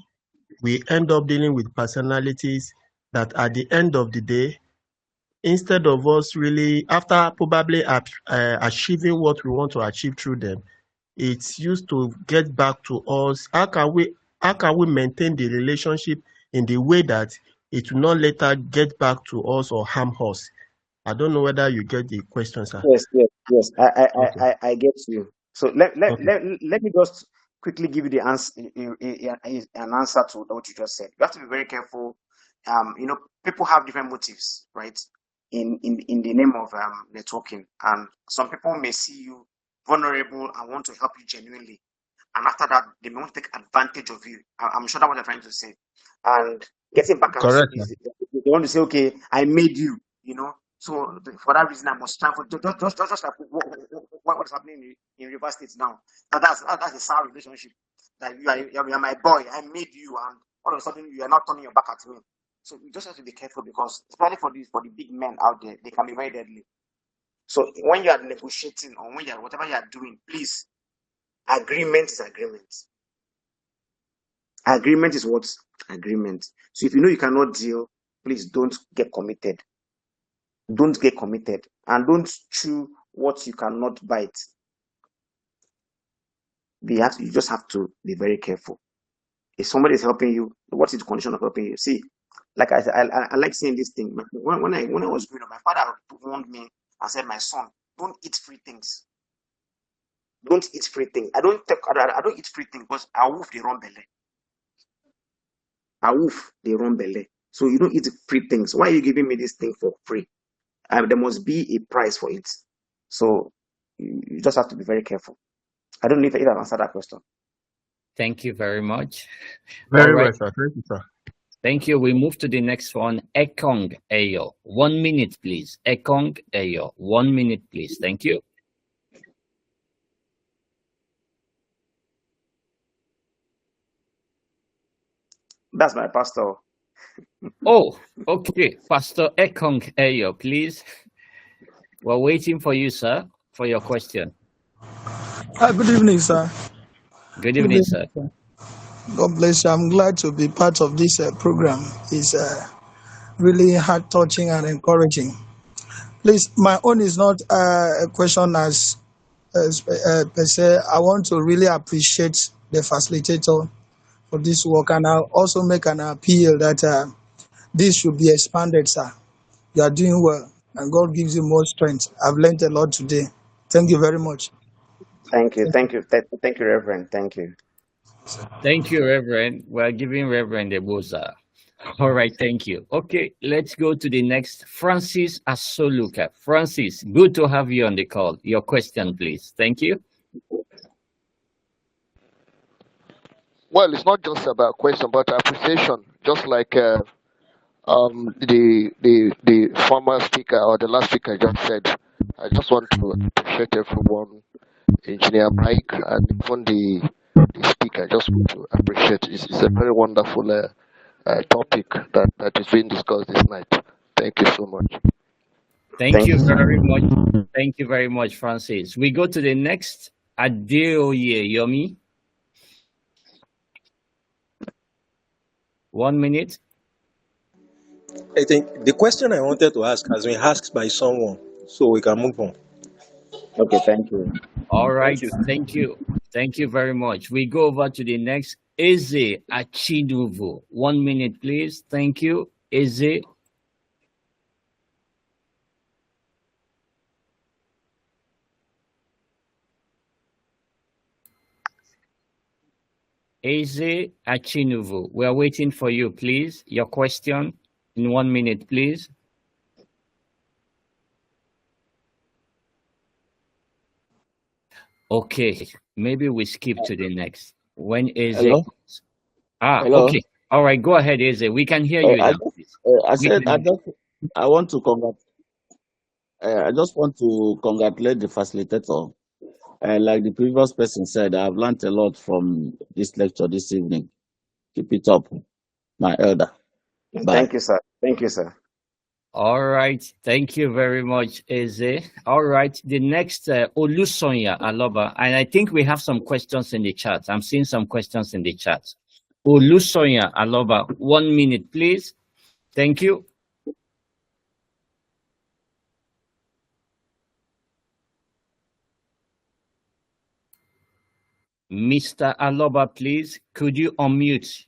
we end up dealing with personalities that at the end of the day, instead of us really, after probably achieving what we want to achieve through them, it's used to get back to us. How can we maintain the relationship in the way that it will not later get back to us or harm us? I don't know whether you get the question, sir. Yes. I get you. So let me just quickly give you the answer, an answer to what you just said. You have to be very careful. People have different motives, right? In the name of networking, and some people may see you vulnerable and want to help you genuinely, and after that they may want to take advantage of you. I'm sure that's what they're trying to say. And getting back at Correct. they want to say, okay, I made you, so for that reason I must try for just like what is happening in River States now. That's a sour relationship. That you are my boy, I made you, and all of a sudden you are not turning your back at me. So you just have to be careful, because especially for the big men out there, they can be very deadly. So when you are negotiating, or when whatever you are doing, please, agreement is agreement. Agreement is what? Agreement. So if you know you cannot deal, please don't get committed. Don't get committed, and don't chew what you cannot bite. You just have to be very careful. If somebody is helping you, what is the condition of helping you? See, like I like saying this thing. When I was growing up, my father warned me and said, "My son, don't eat free things. Don't eat free things. I don't eat free things because I wolf the wrong belly. I wolf the wrong belly. So you don't eat free things. Why are you giving me this thing for free? There must be a price for it. So you just have to be very careful. I don't know if I've answered that question. Thank you very much. Very All well, right. sir. Thank you, sir. Thank you. We move to the next one. Ekong Ayo. 1 minute, please. Ekong Ayo. 1 minute, please. Thank you. That's my pastor. Oh, okay. Pastor Ekong Ayo, please. We're waiting for you, sir, for your question. Good evening, sir. Good evening, sir. God bless you. I'm glad to be part of this program. It's really heart touching and encouraging. Please, my own is not a question as per se. I want to really appreciate the facilitator for this work, and I'll also make an appeal that this should be expanded, sir. You are doing well, and God gives you more strength. I've learned a lot today. Thank you very much. Thank you, Reverend. Thank you. Thank you, Reverend. We're giving Reverend a boza. All right, thank you. Okay, let's go to the next. Francis Asoluka. Francis, good to have you on the call. Your question, please. Thank you. Well, it's not just about question, but appreciation. Just like the former speaker or the last speaker just said. I just want to appreciate everyone, Engineer Mike, and even the speaker. Just want to appreciate. It's a very wonderful topic that is being discussed this night. Thank you so much. Thank you very much. Thank you very much, Francis. We go to the next. Adeoye Yomi. 1 minute. I think the question I wanted to ask has been asked by someone, so we can move on. Okay, thank you. All right, thank you. Thank you very much. We go over to the next. Eze Achinuvu. 1 minute, please. Thank you. Eze. Eze Achinuvu. We are waiting for you, please. Your question in 1 minute, please. Okay, maybe we skip to the next. When Eze? Hello? Hello? Okay. All right, go ahead, Eze. We can hear you now, please. I want to I just want to congratulate the facilitator. Like the previous person said, I've learned a lot from this lecture this evening. Keep it up, my elder. Bye. Thank you, sir. Thank you, sir. All right. Thank you very much, Eze. All right. The next, Olusonya Aloba. And I think we have some questions in the chat. I'm seeing some questions in the chat. Olusonya Aloba, 1 minute, please. Thank you. Mr. Aloba, please, could you unmute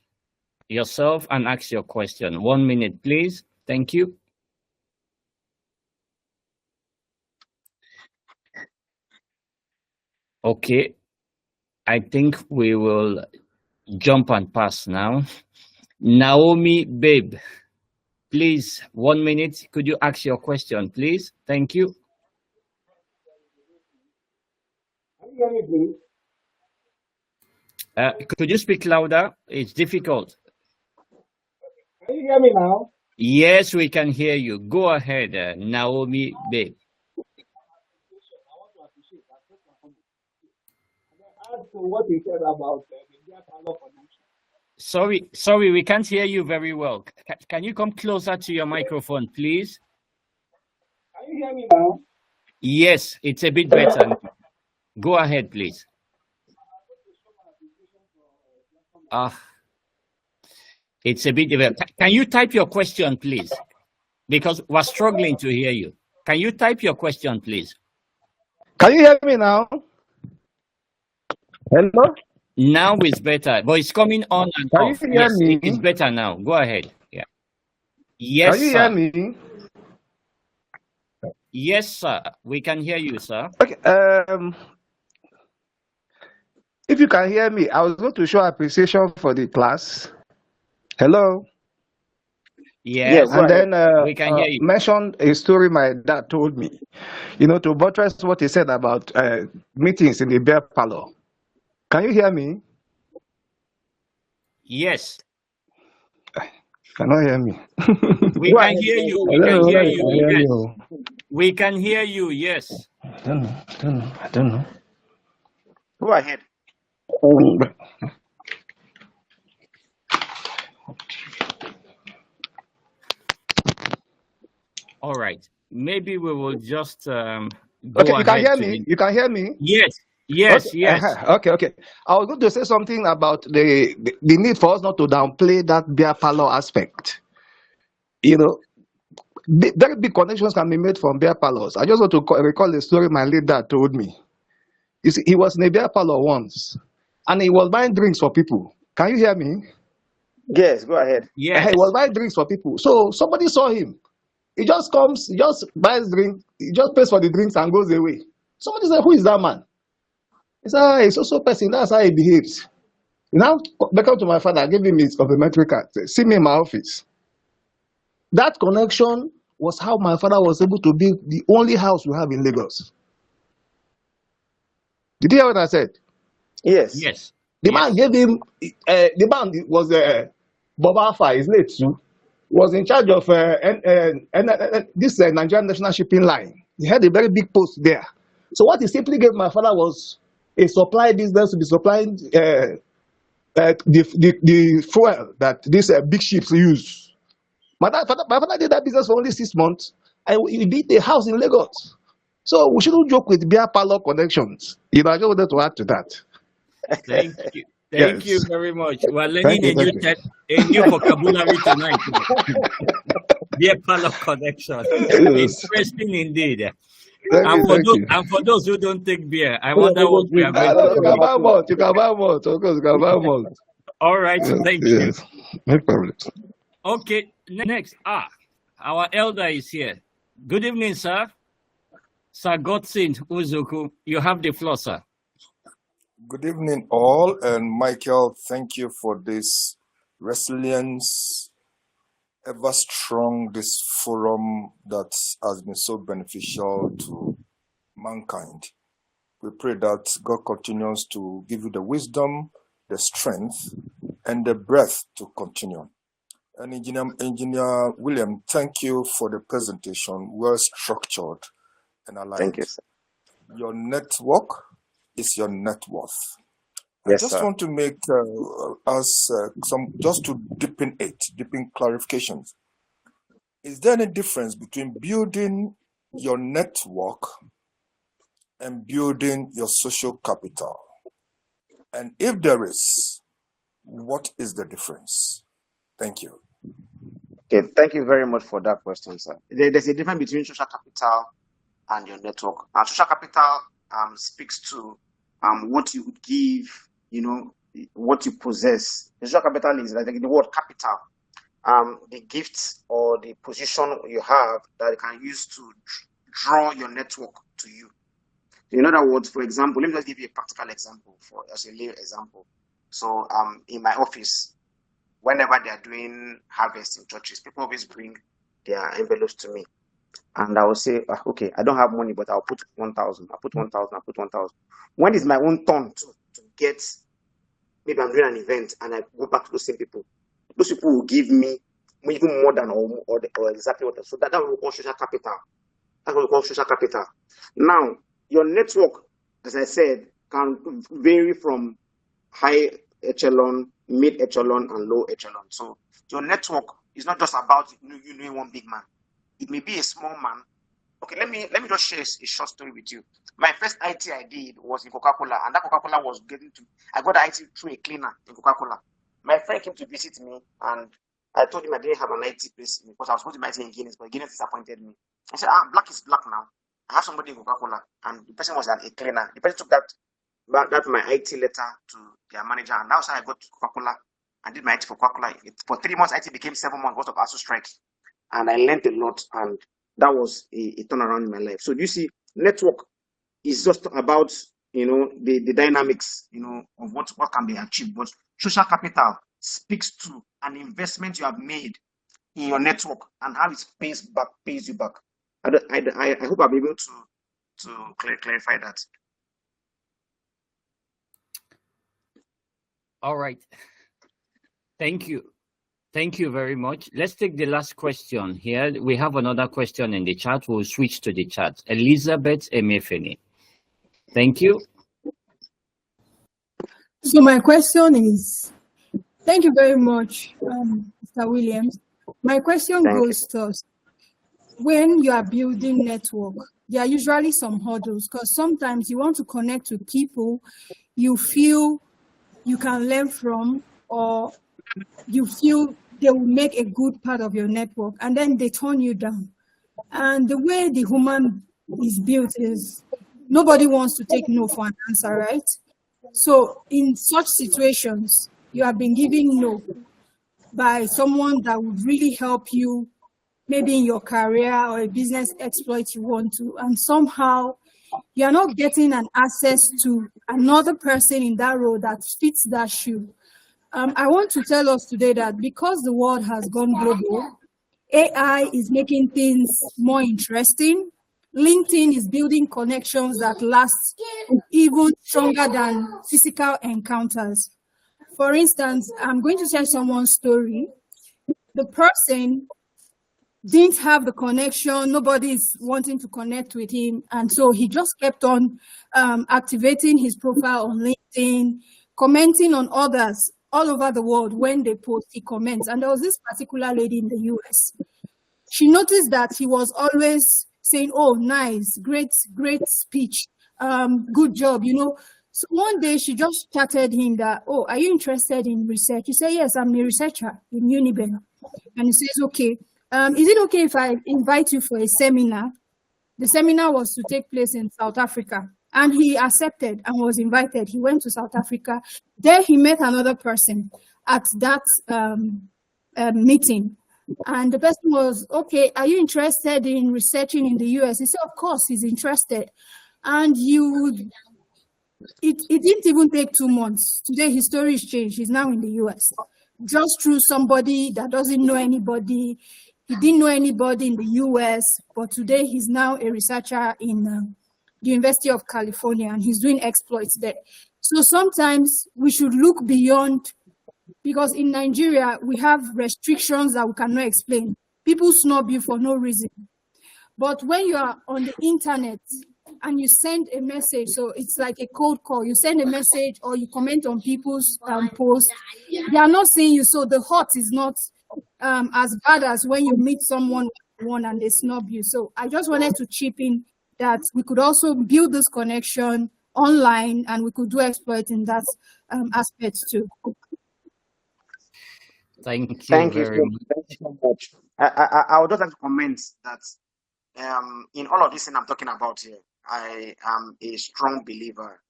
yourself and ask your question? 1 minute, please. Thank you. Okay. I think we will jump and pass now. Naomi Babe, please, 1 minute. Could you ask your question, please? Thank you. Can you hear me, please? Could you speak louder? It's difficult. Can you hear me now? Yes, we can hear you. Go ahead, Naomi Babe. I want to appreciate that. Add to what you said about the Diakalo connection. Sorry, we can't hear you very well. Can you come closer to your microphone, please? Can you hear me now? Yes, it's a bit better now. Go ahead, please. It's a bit difficult. Can you type your question, please? Because we're struggling to hear you. Can you type your question, please? Can you hear me now? Hello? Now it's better, but it's coming on and off. Can you hear me? It's better now. Go ahead. Yeah. Yes, Can you hear me? Yes, sir. We can hear you, sir. Okay. If you can hear me, I was going to show appreciation for the class. Hello? Yes, go And ahead. then we can hear you. mentioned a story my dad told me, you know, to buttress what he said about meetings in the beer parlor. Can you hear me? Yes, Cannot hear me. we Go can ahead. hear you. I We don't can know hear whether you you. can hear me. Yes, Oh. we can hear you. Yes. I don't know. I don't know. I don't know. Go ahead. Um, All right. Maybe we will just okay, go you can ahead hear to me. the. You can hear me. Yes, Okay, yes, yes. okay, okay. I was going to say something about the need for us not to downplay that beer parlor aspect. You know, very big connections can be made from beer parlors. I just want to recall a story my late dad told me. You see, he was in a beer parlor once, and he was buying drinks for people. Can you hear me? Yes, go ahead. Yes. He was buying drinks for people. So somebody saw him. He just comes, he just buys drink, he just pays for the drinks and goes away. Somebody said, "Who is that man?" He said, "Ah, he's also person. That's how he behaves." Now, beckoned to my father, gave him his complimentary card. Said, "See me in my office." That connection was how my father was able to build the only house we have in Lagos. Did you hear what I said? Yes. Yes. The man gave him, the man was Bob Alpha, his late too, was in charge of this Nigerian National Shipping Line. He had a very big post there. So what he simply gave my father was a supply business to be supplying the fuel that these big ships use. My father did that business for only 6 months, and he built a house in Lagos. So we shouldn't joke with beer parlor connections. You know, I just wanted to add to that. Thank you. Thank you Yes. very much. We're Thank learning you. Thank you. a new vocabulary tonight. Beer parlor connection. Yes. Interesting indeed. Thank you. Thank you. And for those who don't take beer, I wonder what we are going No, to you do. can buy more. You can buy more. Of course, you can buy more. All right. Yes. Thank you. Yes. No problem. Okay. Next. Our elder is here. Good evening, sir. Sir Godsin Uzuku. You have the floor, sir. Good evening, all. And Michael, thank you for this resilience, ever strong, this forum that has been so beneficial to mankind. We pray that God continues to give you the wisdom, the strength, and the breath to continue. And Engineer William, thank you for the presentation, well structured and aligned. Thank you, sir. Your network is your net worth. Yes, I just sir. want to make us just to deepen clarifications. Is there any difference between building your network and building your social capital? And if there is, what is the difference? Thank you. Okay, thank you very much for that question, sir. There's a difference between social capital and your network. Social capital speaks to what you would give, what you possess. The social capital is like the word capital, the gifts or the position you have that you can use to draw your network to you. In other words, for example, let me just give you a practical example as a lay example. So in my office, whenever they are doing harvest in churches, people always bring their envelopes to me. And I will say, okay, I don't have money, but I'll put 1,000. I'll put 1,000. I'll put 1,000. When is my own turn to get, maybe I'm doing an event and I go back to those same people. Those people will give me even more than or exactly what. So that we call social capital. That's what we call social capital. Now, your network, as I said, can vary from high echelon, mid echelon, and low echelon. So your network is not just about you knowing one big man. It may be a small man. Okay, let me just share a short story with you. My first IT I did was in Coca-Cola, and that Coca-Cola was I got the IT through a cleaner in Coca-Cola. My friend came to visit me, and I told him I didn't have an IT place because I was going to buy it in Guinness, but Guinness disappointed me. I said, black is black now. I have somebody in Coca-Cola, and the person was a cleaner. The person took that my IT letter to their manager, and that's how I got to Coca-Cola. I did my IT for Coca-Cola. For 3 months, IT became 7 months because of ASU strike. And I learned a lot, and that was a turnaround in my life. So you see, network is just about, the dynamics, of what can be achieved. But social capital speaks to an investment you have made in your network and how it pays you back. I hope I'm able to clarify that. All right. Thank you. Thank you very much. Let's take the last question here. We have another question in the chat. We'll switch to the chat. Elizabeth Emefene. Thank you. So my question is, thank you very much, Mr. Williams. My question goes to us. When you are building network, there are usually some hurdles because sometimes you want to connect with people you feel you can learn from, or you feel they will make a good part of your network, and then they turn you down. And the way the human is built is nobody wants to take no for an answer, right? So in such situations, you have been given no by someone that would really help you, maybe in your career or a business exploit you want to, and somehow you're not getting an access to another person in that role that fits that shoe. I want to tell us today that because the world has gone global, AI is making things more interesting. LinkedIn is building connections that last even stronger than physical encounters. For instance, I'm going to share someone's story. The person didn't have the connection, nobody's wanting to connect with him, and so he just kept on activating his profile on LinkedIn, commenting on others all over the world. When they post, he comments. And there was this particular lady in the US. She noticed that he was always saying, oh, nice, great speech, good job, you know. So one day she just chatted him that, oh, are you interested in research? He said, yes, I'm a researcher in Uniben. And he says, okay, is it okay if I invite you for a seminar? The seminar was to take place in South Africa. And he accepted and was invited. He went to South Africa. There he met another person at that meeting. And the person was, okay, are you interested in researching in the US? He said, of course, he's interested. And it didn't even take 2 months. Today, his story has changed. He's now in the US. Just through somebody that doesn't know anybody. He didn't know anybody in the US, but today he's now a researcher in the University of California, and he's doing exploits there. So sometimes we should look beyond, because in Nigeria, we have restrictions that we cannot explain. People snub you for no reason. But when you are on the internet and you send a message, so it's like a cold call, you send a message or you comment on people's posts, they are not seeing you, so the hurt is not as bad as when you meet someone one and they snub you. So I just wanted to chip in that we could also build this connection online and we could do exploit in that aspect too. Thank you Thank very you much. so much. I would just like to comment that in all of this thing I'm talking about here, I am a strong believer,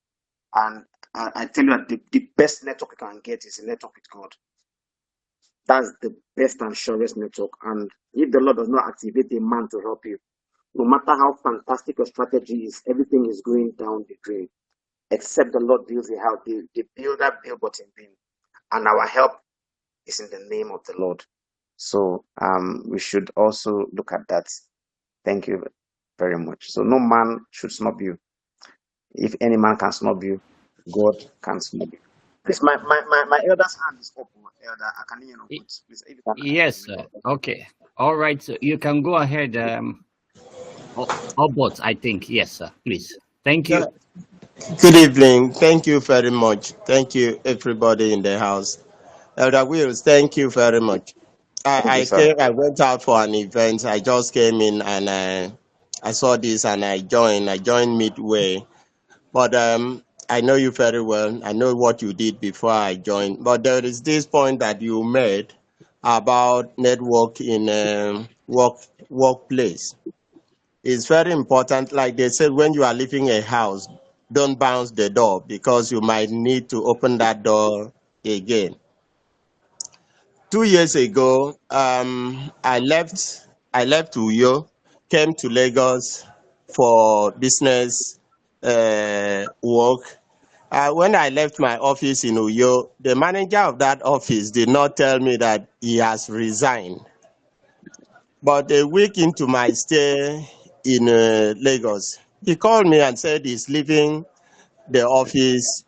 and I tell you that the best network you can get is a network with God. That's the best and surest network. And if the Lord does not activate a man to help you, no matter how fantastic your strategy is, everything is going down the drain. Except the Lord builds a house, the builder build but in vain. And our help is in the name of the Lord. So we should also look at that. Thank you very much. So no man should snub you. If any man can snub you, God can snub you. Please, my elder's hand is up. Elder, I can hear you. Please, if you can. Yes, sir. Okay. All right. So you can go ahead. Obot, I think. Yes, sir. Please. Thank you. Good evening. Thank you very much. Thank you, everybody in the house. Elder Wills, thank you very much. I went out for an event. I just came in and I saw this and I joined midway. But I know you very well. I know what you did before I joined. But there is this point that you made about network in workplace. It's very important. Like they said, when you are leaving a house, don't bounce the door because you might need to open that door again. 2 years ago, I left Uyo, came to Lagos for business work. When I left my office in Uyo, the manager of that office did not tell me that he has resigned. But a week into my stay in Lagos, he called me and said he's leaving the office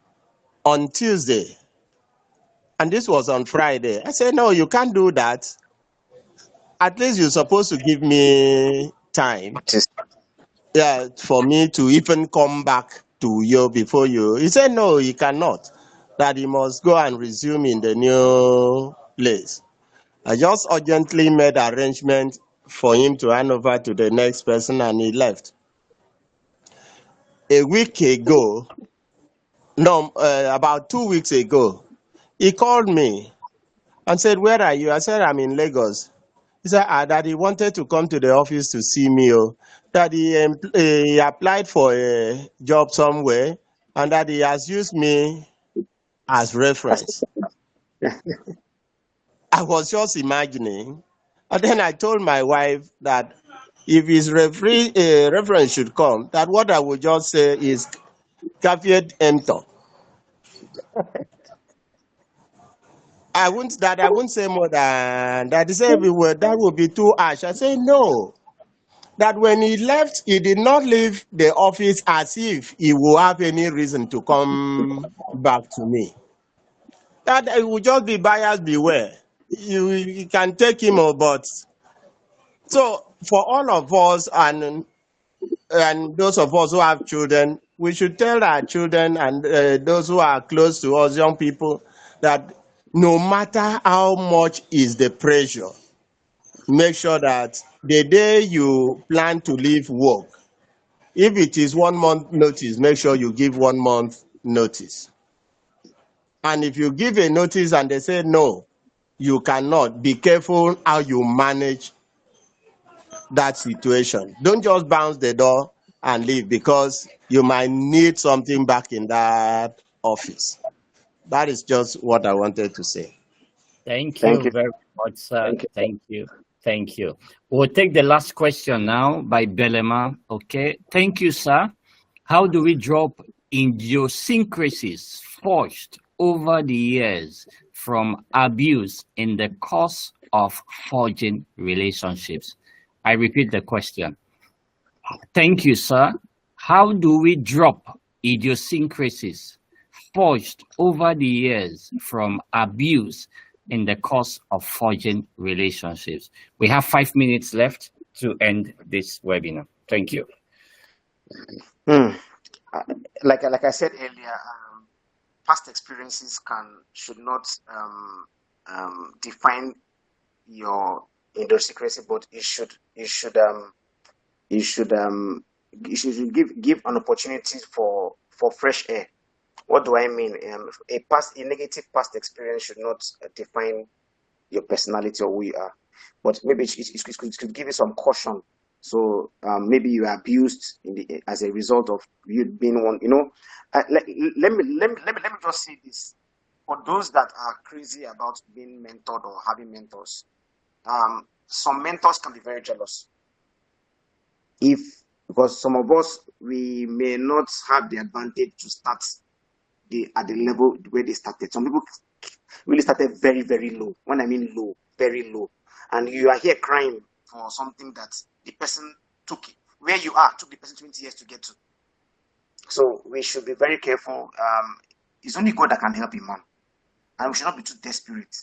on Tuesday. And this was on Friday. I said, no, you can't do that. At least you're supposed to give me time, for me to even come back to you before you. He said, no, he cannot. That he must go and resume in the new place. I just urgently made arrangement for him to hand over to the next person, and he left. A week ago, no, about 2 weeks ago, he called me and said, where are you? I said, I'm in Lagos. He said, that he wanted to come to the office to see me, that he applied for a job somewhere, and that he has used me as reference. I was just imagining. And then I told my wife that if his reference should come, that what I would just say is caveat emptor. I wouldn't say more than that. He said every word that would be too harsh. I say no. That when he left, he did not leave the office as if he would have any reason to come back to me. That it would just be buyers beware. You can take him or but. So for all of us and those of us who have children, we should tell our children and those who are close to us, young people, that no matter how much is the pressure, make sure that the day you plan to leave work, if it is 1 month notice, make sure you give 1 month notice. And if you give a notice and they say no, you cannot, be careful how you manage that situation. Don't just bounce the door and leave, because you might need something back in that office. That is just what I wanted to say. Thank you very much, sir. Thank you. Thank you. We'll take the last question now by Belema. Okay. Thank you, sir. How do we drop idiosyncrasies forged over the years from abuse in the course of forging relationships? I repeat the question. Thank you, sir. How do we drop idiosyncrasies forged over the years from abuse in the course of forging relationships? We have 5 minutes left to end this webinar. Thank you. Like I said earlier, past experiences should not define your idiosyncrasy, but it should give an opportunity for fresh air. What do I mean? A negative past experience should not define your personality or who you are, but maybe it could give you some caution. So maybe you are abused as a result of you being one. Let me just say this: for those that are crazy about being mentored or having mentors, some mentors can be very jealous. Because some of us, we may not have the advantage to start at the level where they started. Some people really started very, very low. When I mean low, very low. And you are here crying for something that the person took where you are, took the person 20 years to get to. So we should be very careful. It's only God that can help a man. And we should not be too desperate.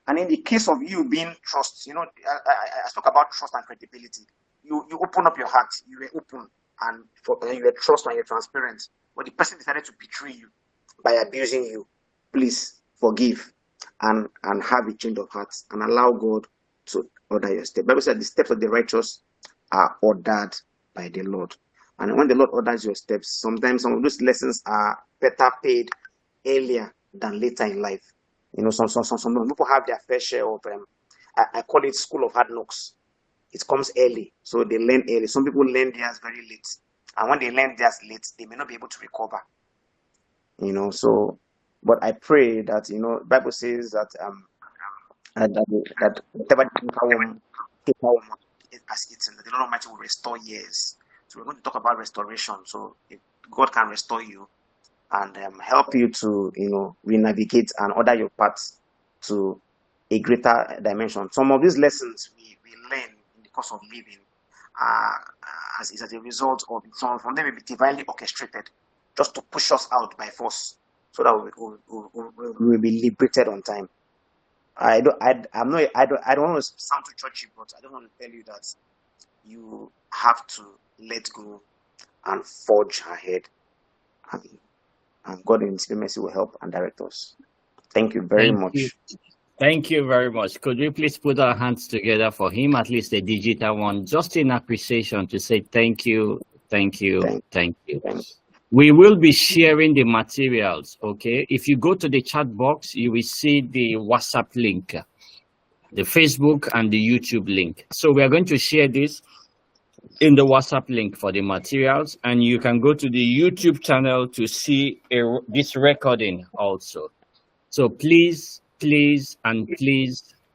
And in the case of you being trust, I spoke about trust and credibility. You open up your heart. You were open and you were trust and you're transparent. But the person decided to betray you by abusing you. Please forgive and have a change of heart and allow God to order your steps. The Bible said the steps of the righteous are ordered by the Lord. And when the Lord orders your steps, sometimes some of those lessons are better paid earlier than later in life. Some people have their fair share of I call it school of hard knocks. It comes early, so they learn early. Some people learn theirs very late, and when they learn theirs late, they may not be able to recover. But I pray that Bible says that that whatever people has eaten, that the Lord Almighty will restore years. So we're going to talk about restoration. So if God can restore you and help you to re-navigate and order your paths to a greater dimension. Some of these lessons we learn in the cost of living as is as a result of some from them may be divinely orchestrated just to push us out by force so that we will be liberated on time. I don't want to sound too churchy, but I don't want to tell you that you have to let go and forge ahead, and God in His mercy will help and direct us. Thank you very much. Thank you very much. Could we please put our hands together for him, at least a digital one, just in appreciation to say thank you, thank you, thank you. We will be sharing the materials, okay? If you go to the chat box, you will see the WhatsApp link, the Facebook and the YouTube link. So we are going to share this in the WhatsApp link for the materials, and you can go to the YouTube channel to see this recording also. So please,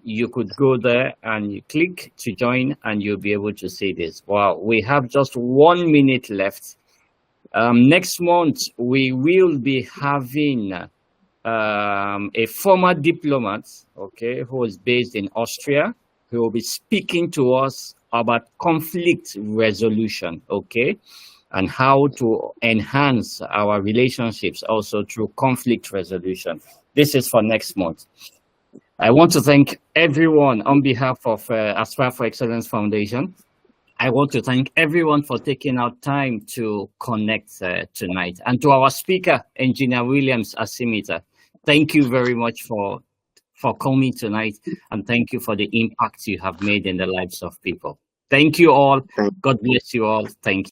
you could go there and you click to join and you'll be able to see this. Wow, we have just 1 minute left. Next month, we will be having a former diplomat, okay, who is based in Austria, who will be speaking to us about conflict resolution, okay, and how to enhance our relationships also through conflict resolution. This is for next month. I want to thank everyone on behalf of Aspire for Excellence Foundation. I want to thank everyone for taking out time to connect tonight. And to our speaker, Engineer Williams Aima, thank you very much for coming tonight, and thank you for the impact you have made in the lives of people. Thank you all. God bless you all. Thank you.